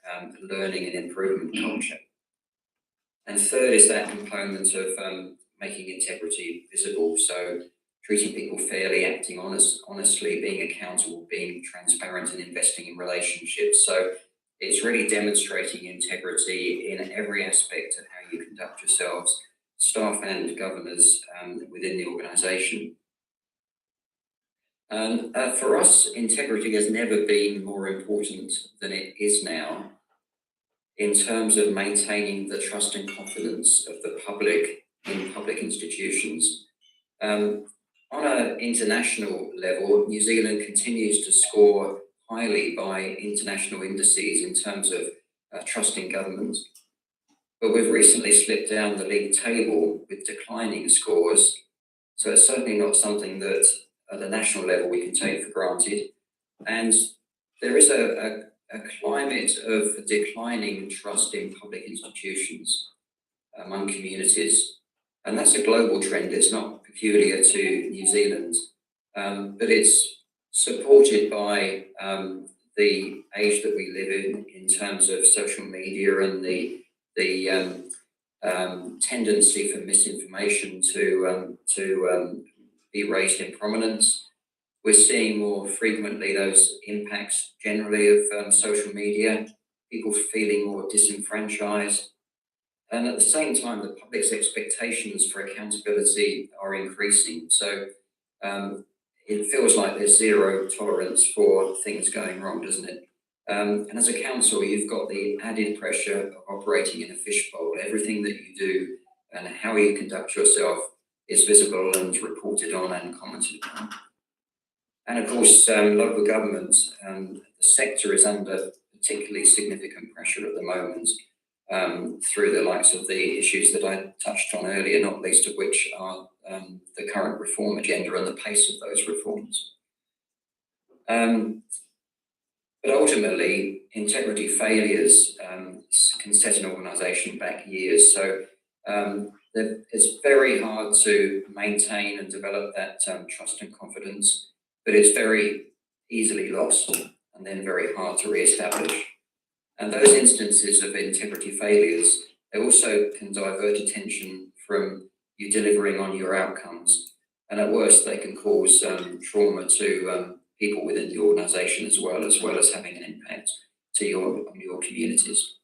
learning and improvement culture. And third is that component of making integrity visible. So treating people fairly, acting honestly, being accountable, being transparent and investing in relationships. So it's really demonstrating integrity in every aspect of how you conduct yourselves, staff and governors within the organisation. For us, integrity has never been more important than it is now in terms of maintaining the trust and confidence of the public in public institutions. On an international level, New Zealand continues to score highly by international indices in terms of trust in government. But we've recently slipped down the league table with declining scores. So it's certainly not something that at the national level we can take for granted. And there is a climate of declining trust in public institutions among communities. And that's a global trend. It's not peculiar to New Zealand, but it's supported by the age that we live in terms of social media and the tendency for misinformation to be raised in prominence. We're seeing more frequently those impacts generally of social media, people feeling more disenfranchised. And at the same time, the public's expectations for accountability are increasing. So it feels like there's zero tolerance for things going wrong, doesn't it? And as a council, you've got the added pressure of operating in a fishbowl. Everything that you do and how you conduct yourself is visible and reported on and commented on. And of course, local governments, the sector is under particularly significant pressure at the moment through the likes of the issues that I touched on earlier, not least of which are the current reform agenda and the pace of those reforms. But ultimately, integrity failures can set an organisation back years. So it's very hard to maintain and develop that trust and confidence, but it's very easily lost and then very hard to re-establish. And those instances of integrity failures, they also can divert attention from you delivering on your outcomes. And at worst, they can cause trauma to people within the organisation as well as having an impact on your communities.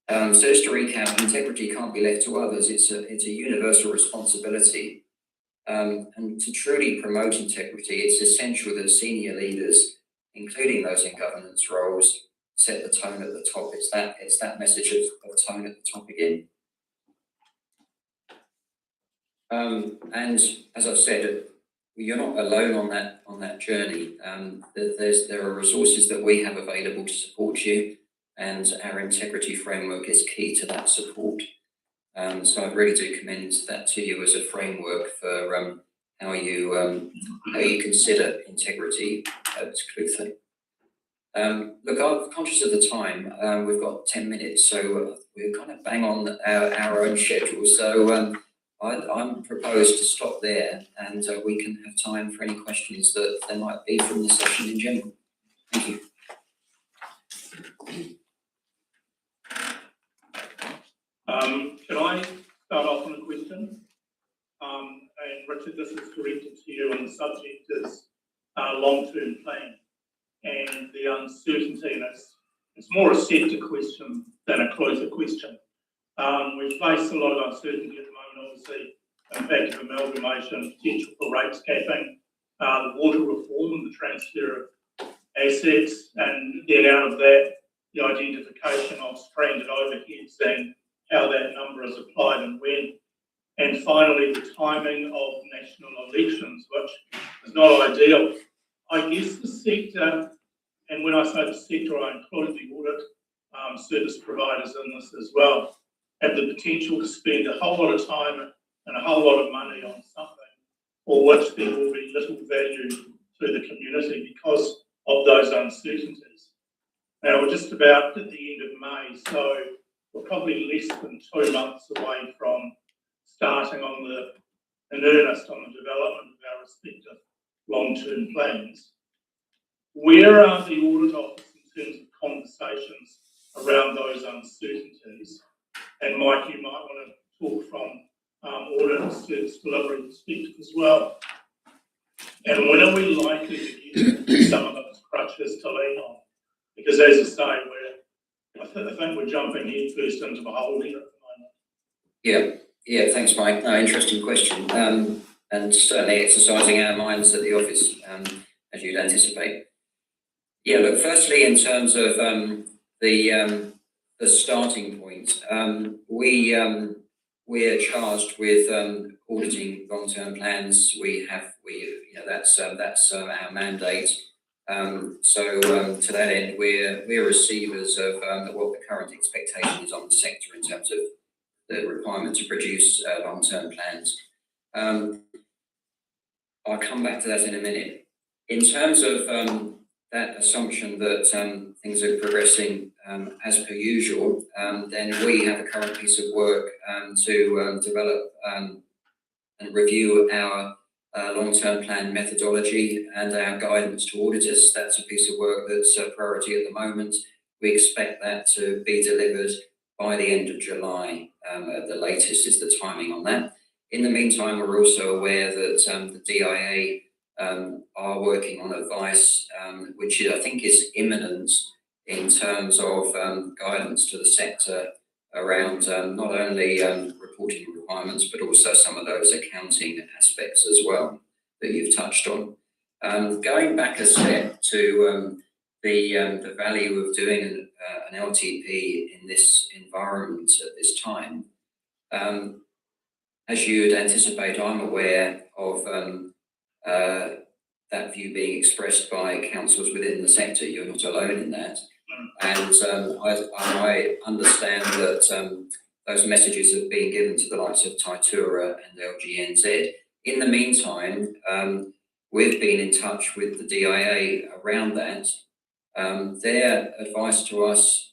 So just to recap, integrity can't be left to others. It's a universal responsibility. And to truly promote integrity, it's essential that senior leaders, including those in governance roles, set the tone at the top. It's that message of tone at the top again. And as I've said, you're not alone on that journey. There are resources that we have available to support you, and our integrity framework is key to that support. So I really do commend that to you as a framework for how you consider integrity at Clutha. Look, I'm conscious of the time. We've got 10 minutes, so we're kind of bang on our own schedule. So I'm proposed to stop there, and we can have time for any questions that there might be from the session in general. Thank you. Can I start off on a question? And Richard, this is directed to you, and the subject is long-term plan and the uncertainty. And it's more a sector question than a Clutha question. We face a lot of uncertainty at the moment, obviously, impact of amalgamation, potential for rates capping, the water reform and the transfer of assets, and then out of that, the identification of stranded overheads and how that number is applied and when. And finally, the timing of national elections, which is not ideal. I guess the sector, and when I say the sector, I include the audit service providers in this as well, have the potential to spend a whole lot of time and a whole lot of money on something for which there will be little value to the community because of those uncertainties. Now, we're just about at the end of May, so we're probably less than 2 months away from starting in earnest on the development of our respective long-term plans. Where are the audit office in terms of conversations around those uncertainties? And Mike, you might want to talk from audit and service delivery perspective as well. And when are we likely to get some of those crutches to lean on? Because as I say, I think we're jumping head first into the hole here at the moment. Yeah, thanks, Mike. No, interesting question. And certainly exercising our minds at the office, as you'd anticipate. Yeah, look, firstly, in terms of the starting point, we're charged with auditing long-term plans. That's our mandate. So to that end, we're receivers of what the current expectation is on the sector in terms of the requirement to produce long-term plans. I'll come back to that in a minute. In terms of that assumption that things are progressing as per usual, then we have a current piece of work to develop and review our long-term plan methodology and our guidance to auditors. That's a piece of work that's a priority at the moment. We expect that to be delivered by the end of July, at the latest is the timing on that. In the meantime, we're also aware that the DIA are working on advice, which I think is imminent in terms of guidance to the sector around not only reporting requirements, but also some of those accounting aspects as well that you've touched on. Going back a step to the value of doing an LTP in this environment at this time, as you'd anticipate, I'm aware of that view being expressed by councils within the sector. You're not alone in that. And I understand that those messages have been given to the likes of Taitura and LGNZ. In the meantime, we've been in touch with the DIA around that. Their advice to us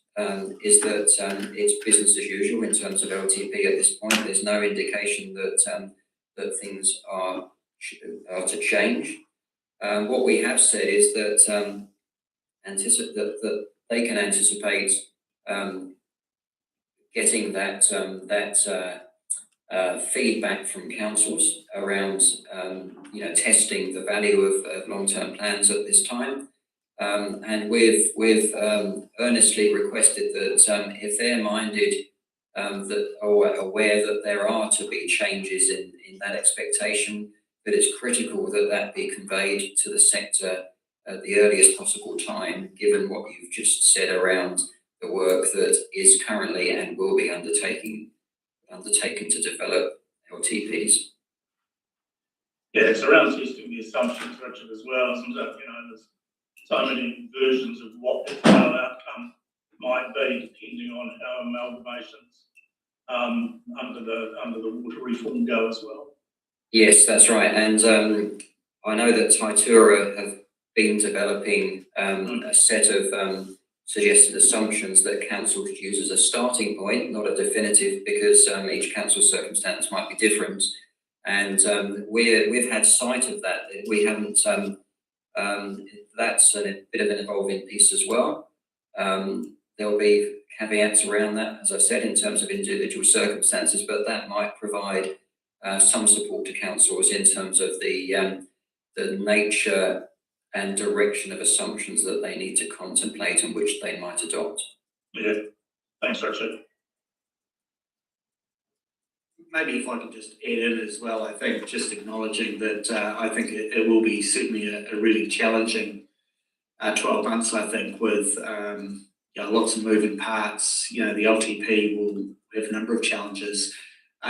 is that it's business as usual in terms of LTP at this point. There's no indication that things are to change. What we have said is that that they can anticipate getting that feedback from councils around testing the value of long-term plans at this time. And we've earnestly requested that if they're minded that or aware that there are to be changes in that expectation, but it's critical that that be conveyed to the sector at the earliest possible time, given what you've just said around the work that is currently and will be undertaken to develop LTPs. Yeah, it's around testing the assumptions, Richard, as well. Sometimes, there's so many versions of what the final outcome might be, depending on how amalgamations under the water reform go as well. Yes, that's right. And I know that Taitura have been developing a set of suggested assumptions that council could use as a starting point, not a definitive, because each council circumstance might be different. And we've had sight of that. We haven't. That's a bit of an evolving piece as well. There'll be caveats around that, as I said, in terms of individual circumstances, but that might provide some support to councils in terms of the nature and direction of assumptions that they need to contemplate and which they might adopt. Yeah, thanks, Richard. Maybe if I could just add in as well, I think just acknowledging that I think it will be certainly a really challenging 12 months, I think, with lots of moving parts. The LTP will have a number of challenges.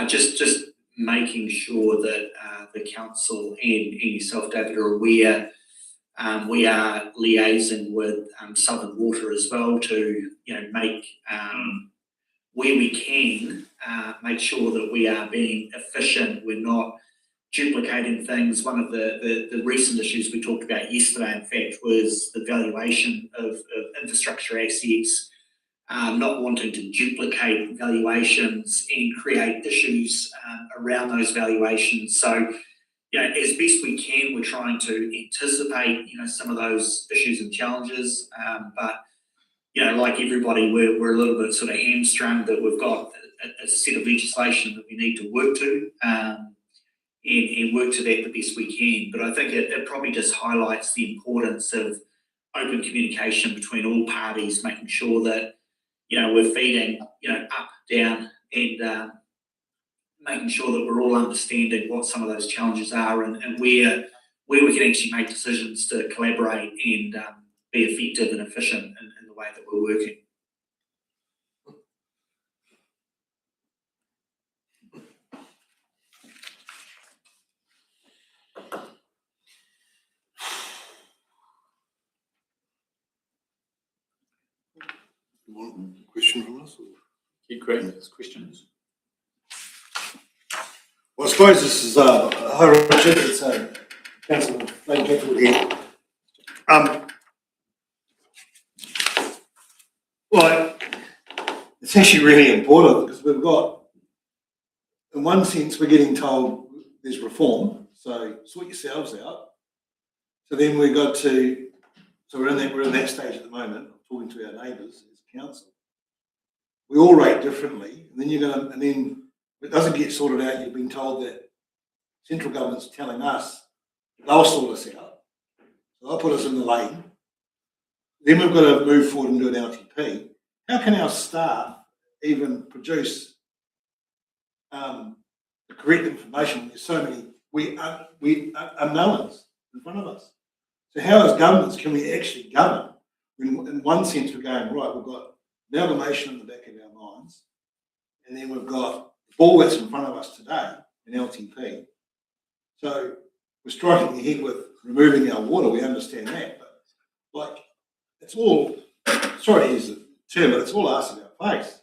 Just making sure that the council and yourself, David, are aware. We are liaising with Southern Water as well to make where we can make sure that we are being efficient. We're not duplicating things. One of the recent issues we talked about yesterday, in fact, was the valuation of infrastructure assets, not wanting to duplicate valuations and create issues around those valuations. So, as best we can, we're trying to anticipate, some of those issues and challenges. But like everybody, we're a little bit sort of hamstrung that we've got a set of legislation that we need to work to and work to that the best we can. But I think it probably just highlights the importance of open communication between all parties, making sure that, we're feeding, up, down, and making sure that we're all understanding what some of those challenges are and where we can actually make decisions to collaborate and be effective and efficient in the way that we're working. You want a question from us? Or? Keep creating those questions. Well, I suppose this is hi Richard, it's Councillor Lane Catfield here. Well, it's actually really important because we've got, in one sense, we're getting told there's reform, so sort yourselves out. So then we're in that stage at the moment, talking to our neighbours as council. We all rate differently, and then it doesn't get sorted out. You've been told that central government's telling us they'll sort us out. So they'll put us in the lane. Then we've got to move forward and do an LTP. How can our staff even produce the correct information when there's so many unknowns in front of us? So how as governments can we actually govern when in one sense we're going, right, we've got amalgamation in the back of our minds, and then we've got the ball that's in front of us today, an LTP. So we're striking the head with removing our water, we understand that, but it's all, sorry to use the term, but it's all arse in our face.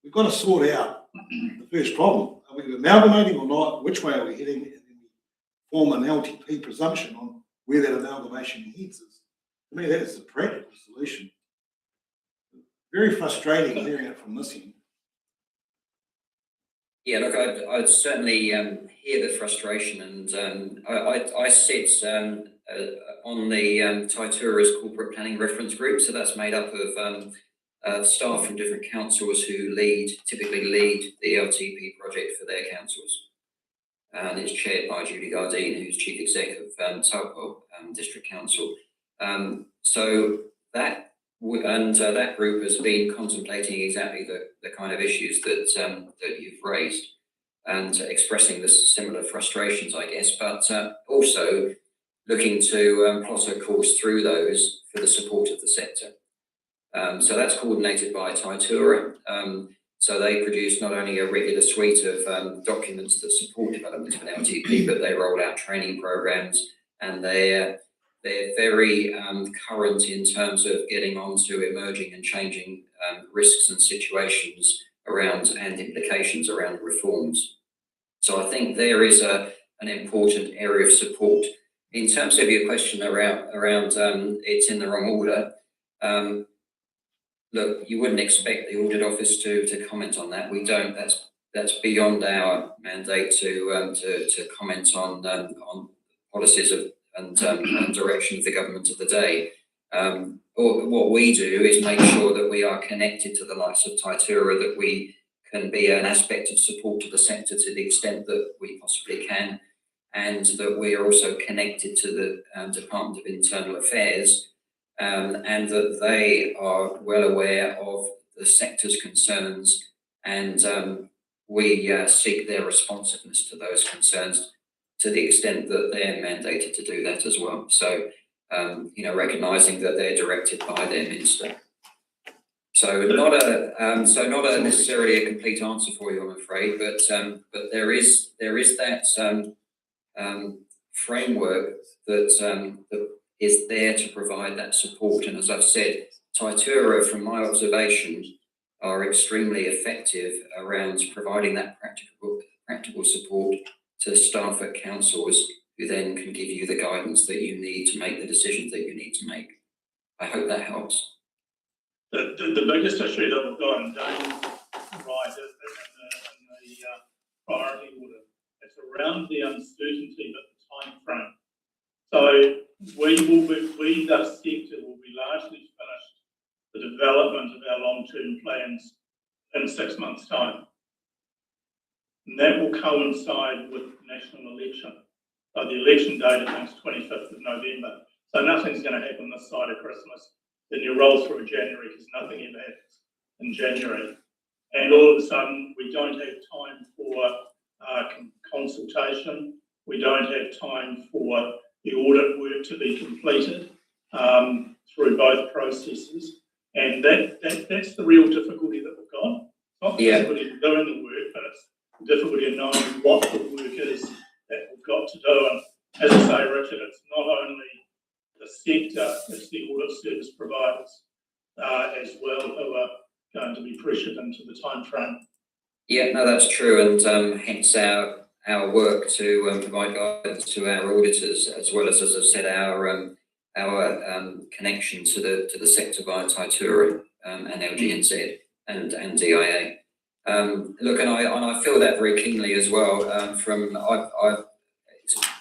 We've got to sort out the first problem. Are we amalgamating or not? Which way are we heading? And then we form an LTP presumption on where that amalgamation heads us. To me, that is the practical solution. Very frustrating hearing it from this end. Yeah, look, I'd certainly hear the frustration, and I sit on the Taitura's corporate planning reference group, so that's made up of staff from different councils who typically lead the LTP project for their councils. And it's chaired by Julie Gardine, who's Chief Executive of Taupo District Council. So that group has been contemplating exactly the kind of issues that you've raised. and expressing the similar frustrations, I guess, but also looking to plot a course through those for the support of the sector. So that's coordinated by Taitura. So they produce not only a regular suite of documents that support development of an LTP, but they roll out training programs, and they're very current in terms of getting onto emerging and changing risks and situations around and implications around reforms. So I think there is an important area of support. In terms of your question around it's in the wrong order, look, you wouldn't expect the audit office to comment on that. We don't. That's beyond our mandate to comment on policies and direction of the government of the day. What we do is make sure that we are connected to the likes of Taitura, that we can be an aspect of support to the sector to the extent that we possibly can, and that we are also connected to the Department of Internal Affairs, and that they are well aware of the sector's concerns, and we seek their responsiveness to those concerns to the extent that they're mandated to do that as well. So, recognising that they're directed by their minister. So not a necessarily a complete answer for you, I'm afraid, but there is that framework that is there to provide that support. And as I've said, Taitura, from my observation, are extremely effective around providing that practical support to staff at councils, who then can give you the guidance that you need to make the decisions that you need to make. I hope that helps. The biggest issue that we've got in Dane's right in the priority order, it's around the uncertainty of the time frame. So we, the sector, will be largely finished the development of our long-term plans in 6 months' time. And that will coincide with the national election. So the election date, I think, is 25th of November. So nothing's going to happen this side of Christmas. Then you roll through January, because nothing ever happens in January. And all of a sudden, we don't have time for consultation. We don't have time for the audit work to be completed through both processes. And that's the real difficulty that we've got. It's not the difficulty of doing the work, but it's the difficulty of knowing what the work is that we've got to do. And as I say, Richard, it's not only the sector, it's the audit service providers as well who are going to be pressured into the time frame. Yeah, no, that's true, and hence our work to provide guidance to our auditors, as well as I've said, our connection to the sector via Taitura and LGNZ and DIA. Look, and I feel that very keenly as well. I've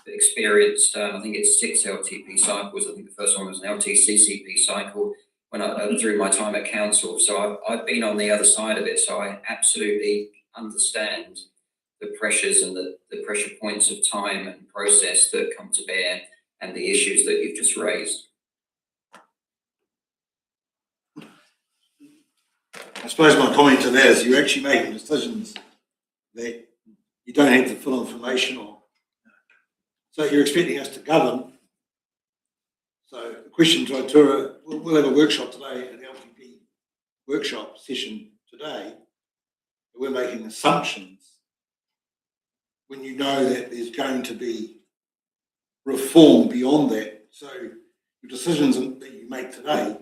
experienced, I think it's 6 LTP cycles. I think the first one was an LTCCP cycle when through my time at council. So I've been on the other side of it. So I absolutely understand the pressures and the pressure points of time and process that come to bear, and the issues that you've just raised. I suppose my comment to that is you're actually making decisions that you don't have the full information on. So you're expecting us to govern. So the question to Taitura, we'll have a workshop today, an LTP workshop session today. We're making assumptions when you know that there's going to be reform beyond that. So your decisions that you make today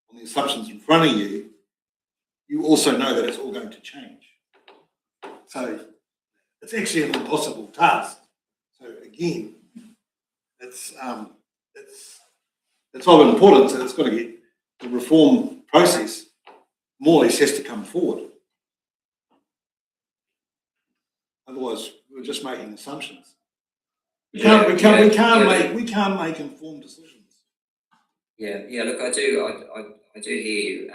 on the assumptions in front of you, you also know that it's all going to change. So it's actually an impossible task. So again, it's of importance that it's got to get the reform process more or less has to come forward. Otherwise, we're just making assumptions. We can't make informed decisions. Yeah. Look, I do hear you.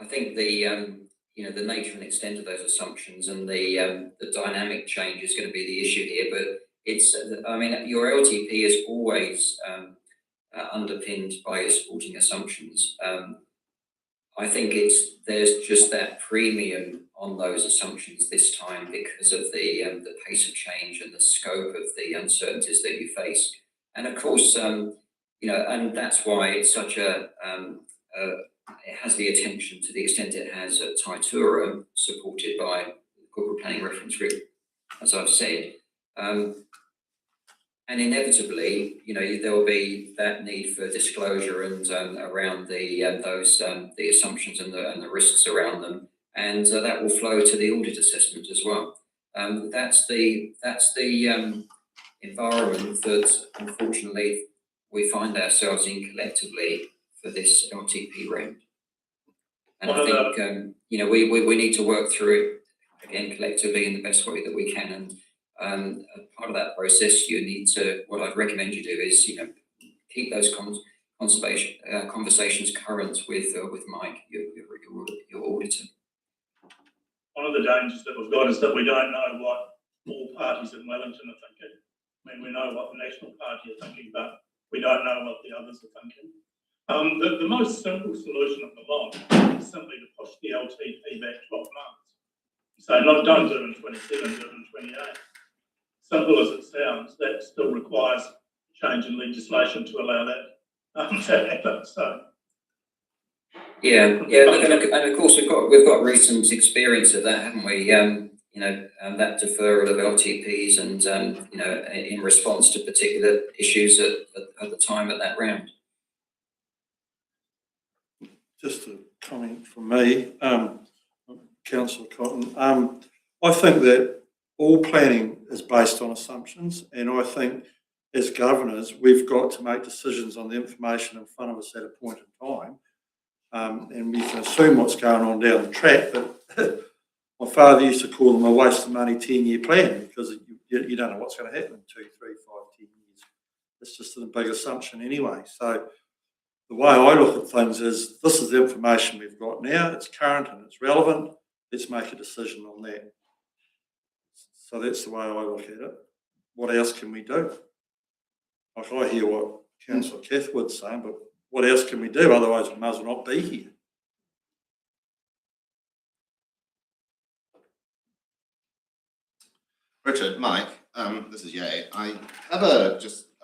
I think the nature and extent of those assumptions and the dynamic change is going to be the issue here. But your LTP is always underpinned by your supporting assumptions. I think there's just that premium on those assumptions this time because of the pace of change and the scope of the uncertainties that you face. And of course, and that's why it's such it has the attention to the extent it has at Taitura, supported by the Corporate Planning Reference Group, as I've said. And inevitably, there will be that need for disclosure and around the assumptions and the risks around them, and that will flow to the audit assessment as well. That's the environment that unfortunately we find ourselves in collectively for this LTP round. And I think we need to work through it again collectively in the best way that we can. And part of that process, you need to. What I'd recommend you do is, keep those conversations current with Mike, your auditor. One of the dangers that we've got is that we don't know what all parties in Wellington are thinking. I mean, we know what the National Party are thinking, but we don't know what the others are thinking. The most simple solution of the lot is simply to push the LTP back 12 months. So don't do it in 27, do it in 28. Simple as it sounds, that still requires change in legislation to allow that to happen. So. Yeah. And of course we've got recent experience of that, haven't we? That deferral of LTPs and in response to particular issues at the time of that round. Just a comment from me, Councillor Cotton. I think that all planning is based on assumptions, and I think as governors we've got to make decisions on the information in front of us at a point in time, and we can assume what's going on down the track, but my father used to call them a waste of money 10-year plan, because you don't know what's going to happen in 2, 3, 5, 10 years. It's just a big assumption anyway. So the way I look at things is, this is the information we've got now, it's current and it's relevant, let's make a decision on that. So that's the way I look at it. What else can we do? Like, I hear what Councillor Cathwood's saying, but what else can we do? Otherwise we may as well not be here. Richard, Mike, this is Ye. I have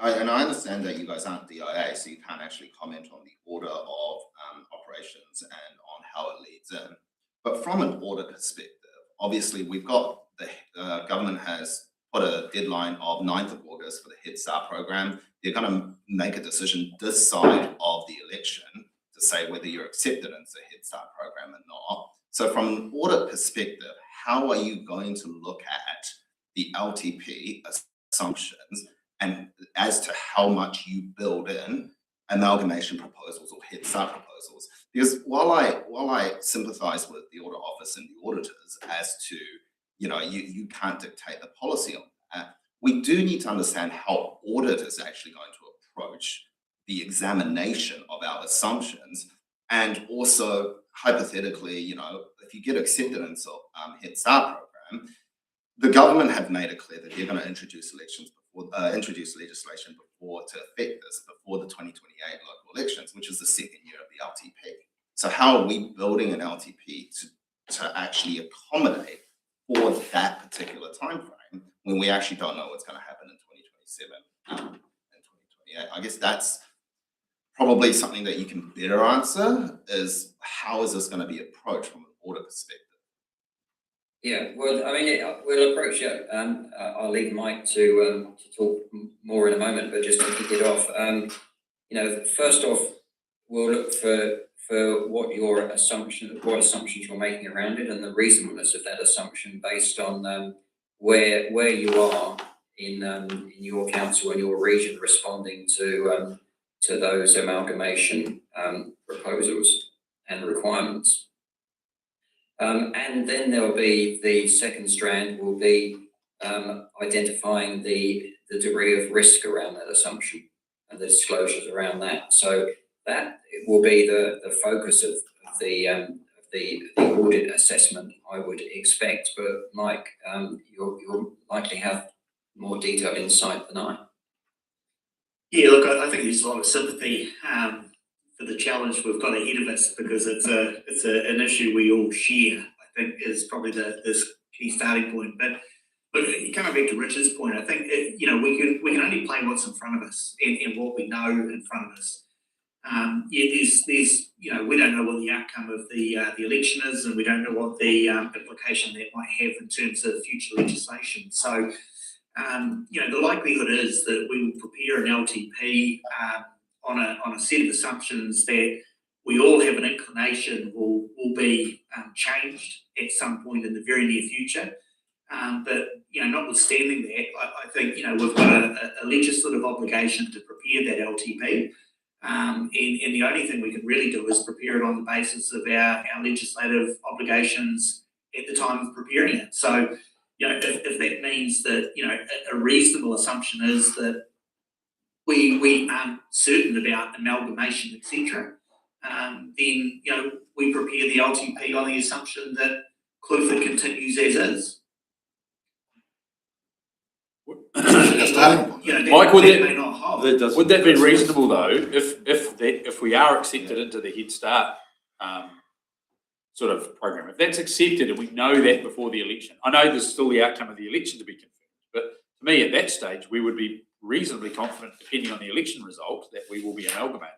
and I understand that you guys aren't DIA, so you can't actually comment on the order of operations and on how it leads in. But from an audit perspective, obviously we've got the government has put a deadline of 9th of August for the Head Start program. They're going to make a decision this side of the election to say whether you're accepted into the Head Start program or not. So from an audit perspective, how are you going to look at the LTP assumptions and as to how much you build in amalgamation proposals or Head Start proposals? Because while I sympathise with the audit office and the auditors as to, you can't dictate the policy on that, we do need to understand how audit is actually going to approach the examination of our assumptions. And also, hypothetically, if you get accepted into Head Start program, the government have made it clear that they're going to introduce legislation before to affect this before the 2028 local elections, which is the second year of the LTP. So how are we building an LTP to actually accommodate for that particular time frame when we actually don't know what's going to happen in 2027 and 2028? I guess that's probably something that you can better answer, is how is this going to be approached from an audit perspective? Yeah, well, I mean, we'll approach it. I'll leave Mike to talk more in a moment, but just to kick it off, first off, we'll look for what assumptions you're making around it and the reasonableness of that assumption based on where you are in your council and your region responding to those amalgamation proposals and requirements. And then there'll be the second strand will be identifying the degree of risk around that assumption and the disclosures around that. So that will be the focus of the audit assessment, I would expect. But Mike, you'll likely have more detailed insight than I. Yeah, look, I think there's a lot of sympathy the challenge we've got ahead of us, because it's an issue we all share. I think is probably this key starting point. But coming back to Richard's point, I think we can only play what's in front of us and what we know in front of us. There's we don't know what the outcome of the election is, and we don't know what the implication that might have in terms of future legislation. So the likelihood is that we will prepare an LTP on a set of assumptions that we all have an inclination will be changed at some point in the very near future. But notwithstanding that, I think we've got a legislative obligation to prepare that LTP, and the only thing we can really do is prepare it on the basis of our legislative obligations at the time of preparing it. So, if that means that a reasonable assumption is that we aren't certain about amalgamation, etc., then we prepare the LTP on the assumption that Cluford continues as is. Mike, would that be reasonable though, if we are accepted into the Head Start sort of program? If that's accepted and we know that before the election, I know there's still the outcome of the election to be confirmed, but to me at that stage we would be reasonably confident, depending on the election result, that we will be amalgamated.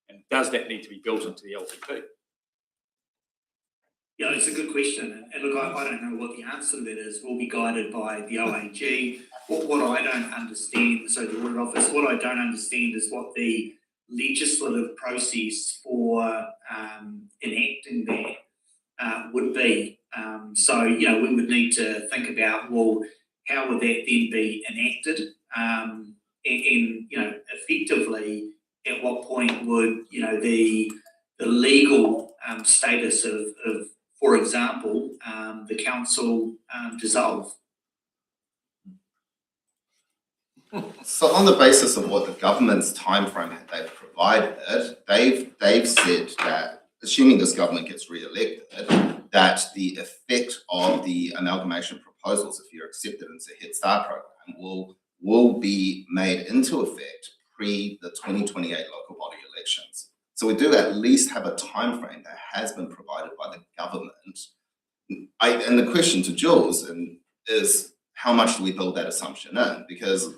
And does that need to be built into the LTP? Yeah, it's a good question. And look, I don't know what the answer to that is. We'll be guided by the OAG. What I don't understand, so the Audit Office, what I don't understand is what the legislative process for enacting that would be. So, we would need to think about, well, how would that then be enacted? And effectively, at what point would, the legal status of for example, the council dissolve? So on the basis of what the government's timeframe they've provided, they've said that, assuming this government gets re-elected, that the effect of the amalgamation proposals, if you're accepted into Head Start program, will be made into effect pre the 2028 local body elections. So we do at least have a timeframe that has been provided by the government. And the question to Jules is, how much do we build that assumption in? Because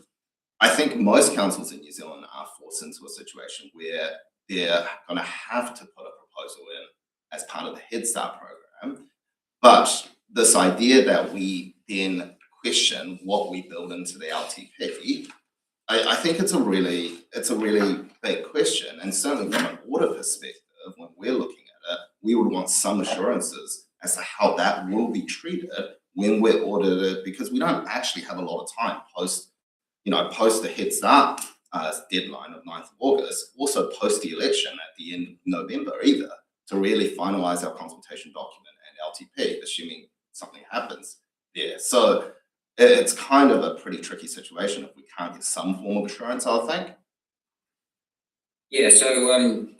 I think most councils in New Zealand are forced into a situation where they're going to have to put a proposal in as part of the Head Start program. But this idea that we then question what we build into the LTP, I think it's a really big question. And certainly from an audit perspective, when we're looking at it, we would want some assurances as to how that will be treated when we're audited, because we don't actually have a lot of time post the Head Start deadline of 9th of August, also post the election at the end of November either, to really finalise our consultation document and LTP, assuming something happens there. So it's kind of a pretty tricky situation if we can't get some form of assurance, I think. Yeah, so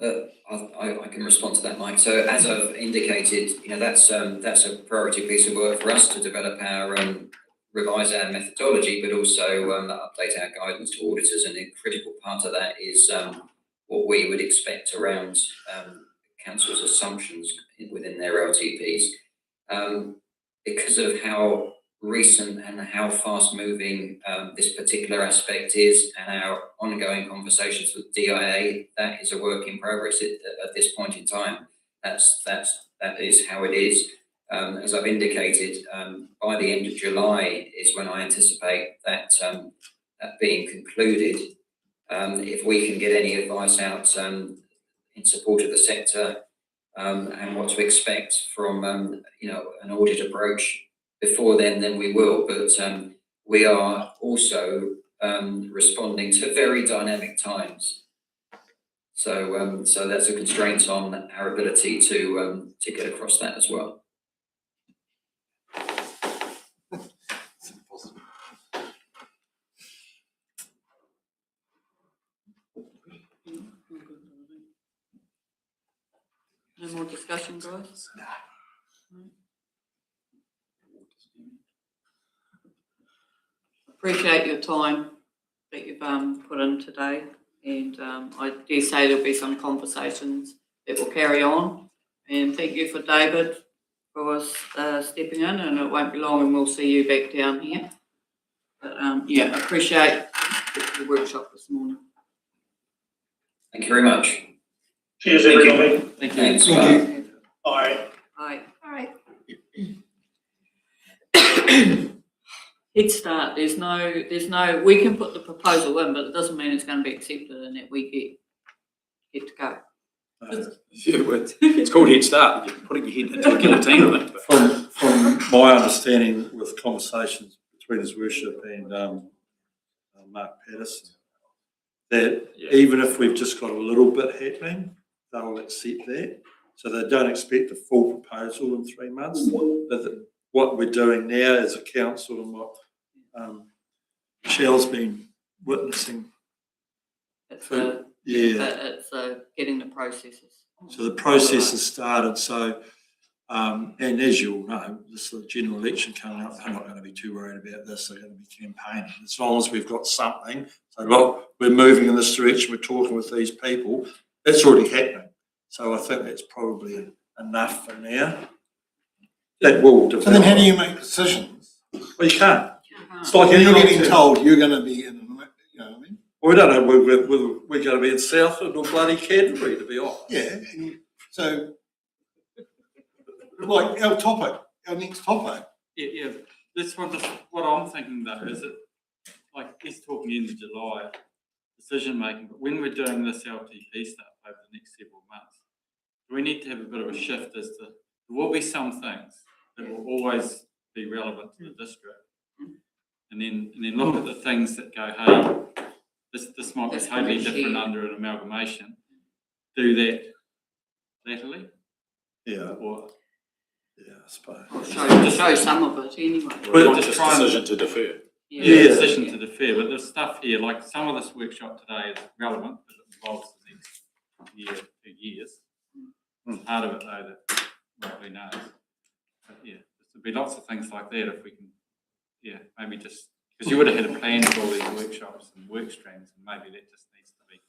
I can respond to that, Mike. So as I've indicated, that's a priority piece of work for us to develop our revise our methodology, but also update our guidance to auditors. And a critical part of that is what we would expect around council's assumptions within their LTPs. Because of how recent and how fast moving this particular aspect is, and our ongoing conversations with DIA, that is a work in progress at this point in time. That is how it is. As I've indicated, by the end of July is when I anticipate that being concluded. If we can get any advice out in support of the sector and what to expect from an audit approach before then we will. But we are also responding to very dynamic times. So that's a constraint on our ability to get across that as well. No more discussion, guys? Appreciate your time that you've put in today. And I dare say there'll be some conversations that will carry on. And thank you for David for stepping in, and it won't be long and we'll see you back down here. But yeah, I appreciate the workshop this morning. Thank you very much. Cheers, Thank you. everybody. Thank you. Thanks. Thank you. Bye. Aye. All right. Head Start, there's no, we can put the proposal in, but it doesn't mean it's going to be accepted and that we get to go. Yeah, well, it's called Head Start. You're putting your head into a guillotine, I think. But From my understanding with conversations between His Worship and Mark Patterson, that even if we've just got a little bit happening, they'll accept that. So they don't expect a full proposal in 3 months. But what we're doing now as a council and what Michelle's been witnessing. It's Yeah. getting the processes. So the process has started. So, and as you all know, this is the general election coming up. I'm not going to be too worried about this. They're going to be campaigning. As long as we've got something, so look, we're moving in this direction. We're talking with these people. That's already happening. So I think that's probably enough for now. That will develop. So then how do you make decisions? Well, you can't. It's like You're any getting told you're going to be in, you know what I mean? Well, we don't know whether we're going to be in Southland or bloody Canterbury, to be honest. Yeah, and so, like our next topic. Yeah. That's what I'm thinking though, is it like he's talking in July, decision making, but when we're doing this LTP stuff over the next several months, we need to have a bit of a shift as to there will be some things that will always be relevant to the district. And then look at the things that go, hey, this might be totally different under an amalgamation. Do that laterally. Yeah. Or I suppose. Or show some of it anyway. Well, just a decision to defer. Yeah, decision to defer. But there's stuff here, like some of this workshop today is relevant because it involves the next year, 2 years. Part of it though that nobody knows. But yeah, there'll be lots of things like that if we can, maybe just because you would have had a plan for all these workshops and work streams, and maybe that just needs to be.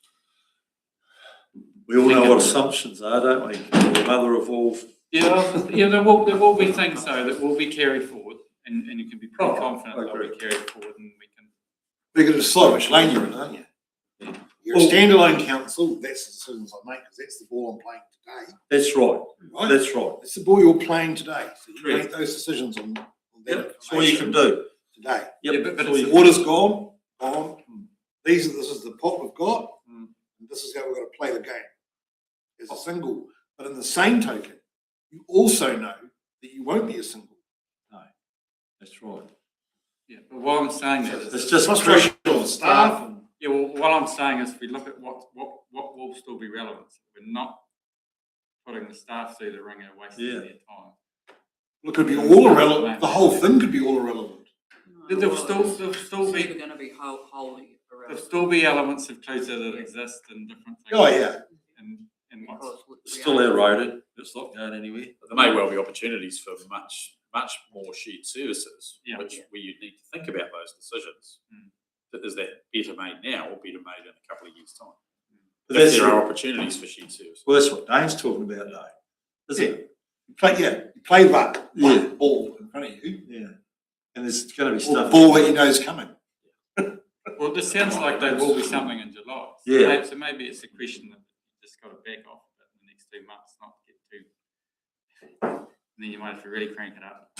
We all know what assumptions are, don't we? The mother of all. Yeah, there will be things though that will be carried forward, and you can be pretty confident they'll be carried forward, and we can. We're going to decide which lane you're in, aren't you? Yeah. You're a standalone council. That's the decisions I make because that's the ball I'm playing today. That's right. That's right. It's the ball you're playing today. So you make those decisions on that. That's all you can do today. Yep. But the water's gone. This is the pot we've got, and this is how we're going to play the game as a single. But in the same token, you also know that you won't be a single. No, that's right. Yeah, but what I'm saying is it's just frustration on staff. Well, what I'm saying is, if we look at what will still be relevant, we're not putting the staff through the ringer, wasting their time. Look, it could be all irrelevant. The whole thing could be all irrelevant. There'll still be going to be wholly irrelevant. There'll still be elements of Clusa that exist in different things. Oh yeah. And what's still eroded. It's not going anywhere. There may well be opportunities for much more shared services, where you need to think about those decisions. Is that better made now or better made in a couple of years' time? But there are opportunities for shared services. Well, that's what Dane's talking about, though. Isn't it? You play that ball in front of you. Yeah. And there's going to be stuff. Ball that you know is coming. Well, this sounds like there will be something in July. Yeah. So maybe it's a question that you just got to back off in the next 2 months, not get too. And then you might have to really crank it up.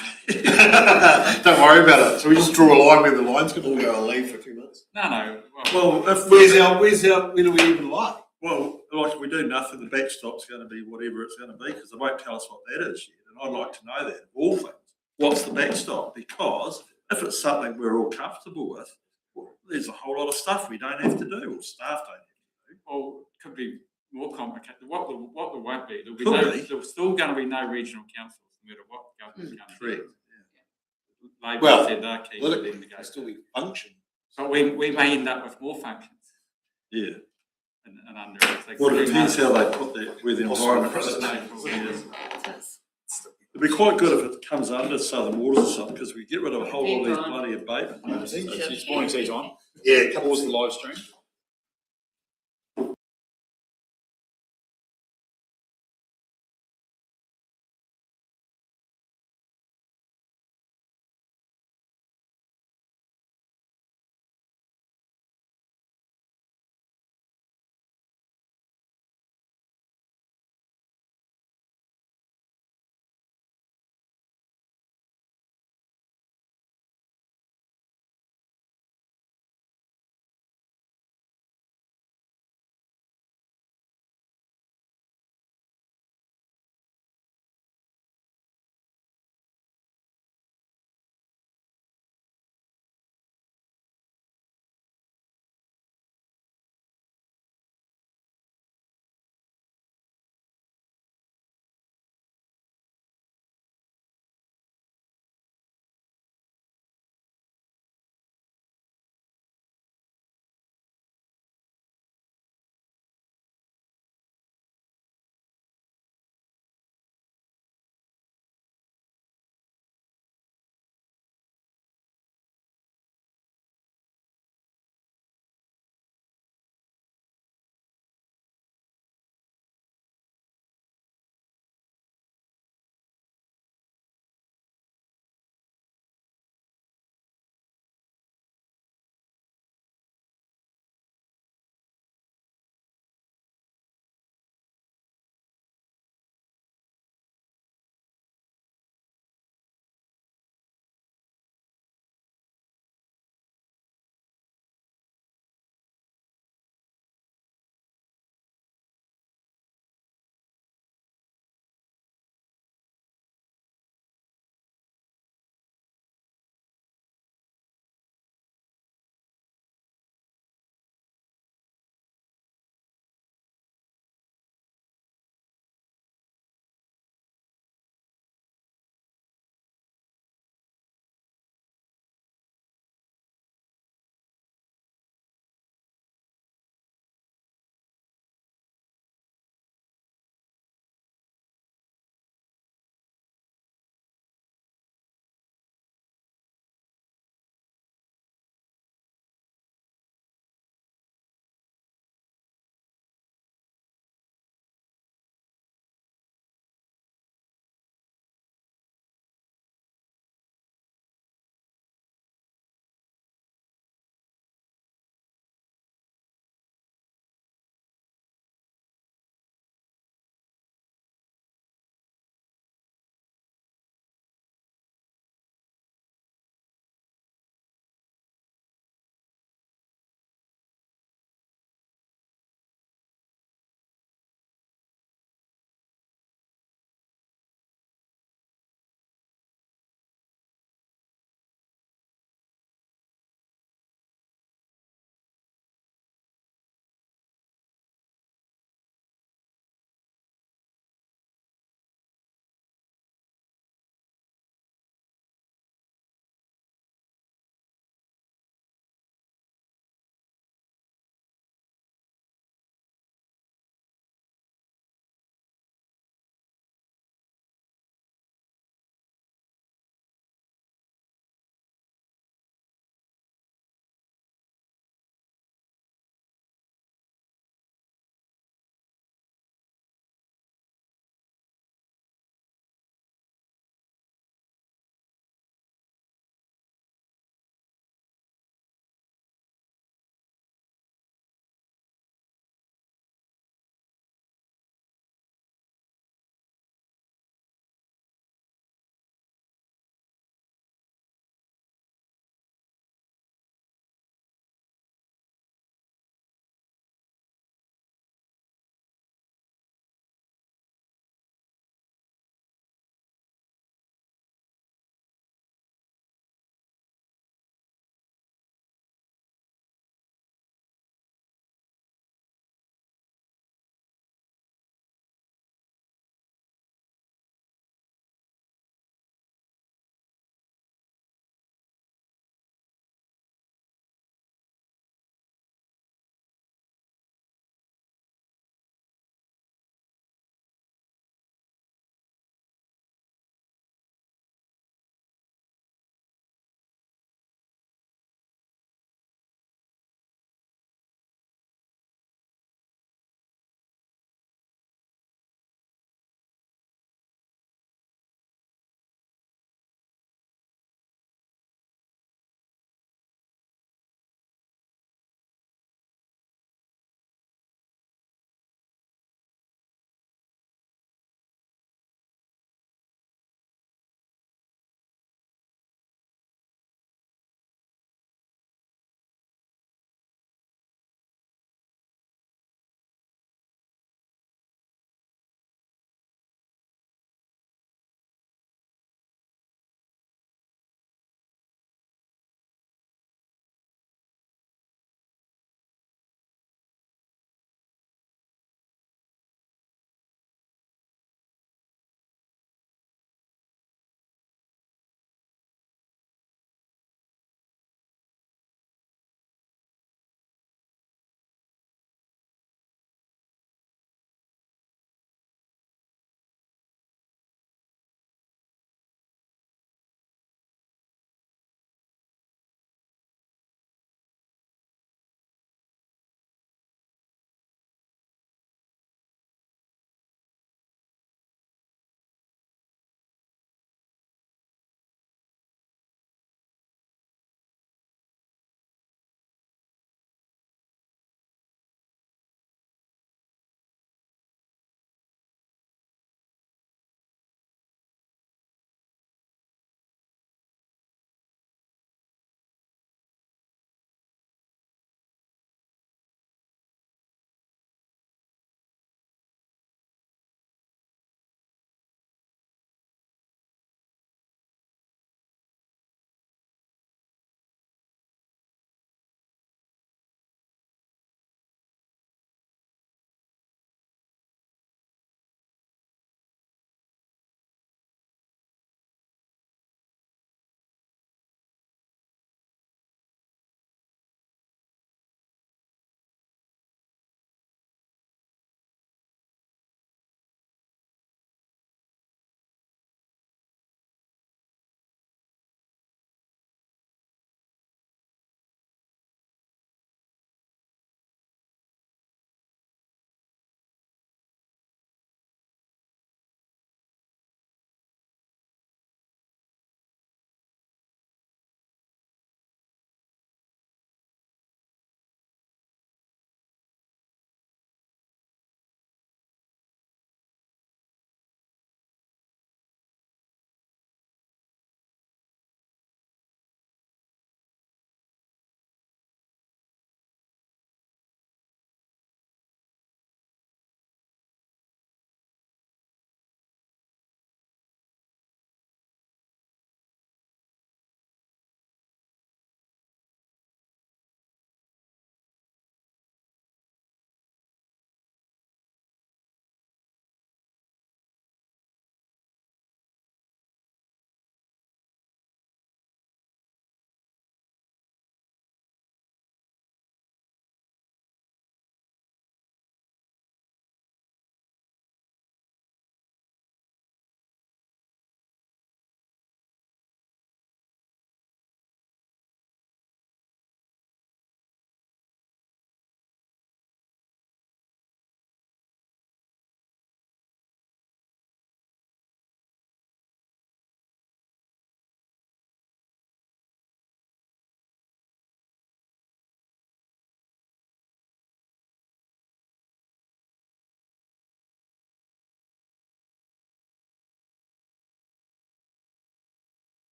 Don't worry about it. So we just draw a line where the line's going to go on leave for 2 months. No. Well, where do we even like? Well, like if we do nothing, the backstop's going to be whatever it's going to be because they won't tell us what that is yet. And I'd like to know that of all things. What's the backstop? Because if it's something we're all comfortable with, well, there's a whole lot of stuff we don't have to do or staff don't have to do. Well, it could be more complicated. What there won't be, there's still going to be no regional councils no matter what government's going to do. Labour said they're key for them to go. Still be function. But we may end up with more functions. Yeah. And under it. Well, it depends how they put where the environment is. It'd be quite good if it comes under Southern Waters or something because we get rid of a whole lot of these bloody abatement. It's morning tea time. Yeah, pause the live stream.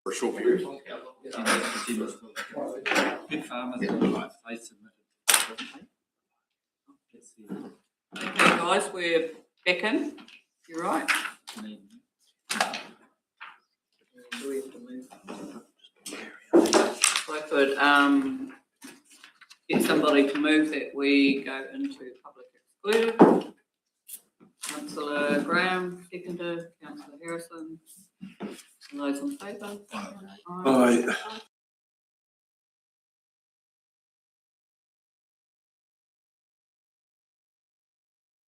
for a short period. Good farmers, they submitted. Let's see. Okay, guys, we're back in. You're right. Do we have to move? If I could get somebody to move that we go into public excluded. Councillor Graham, seconder, Councillor Harrison. All those in favour? Aye.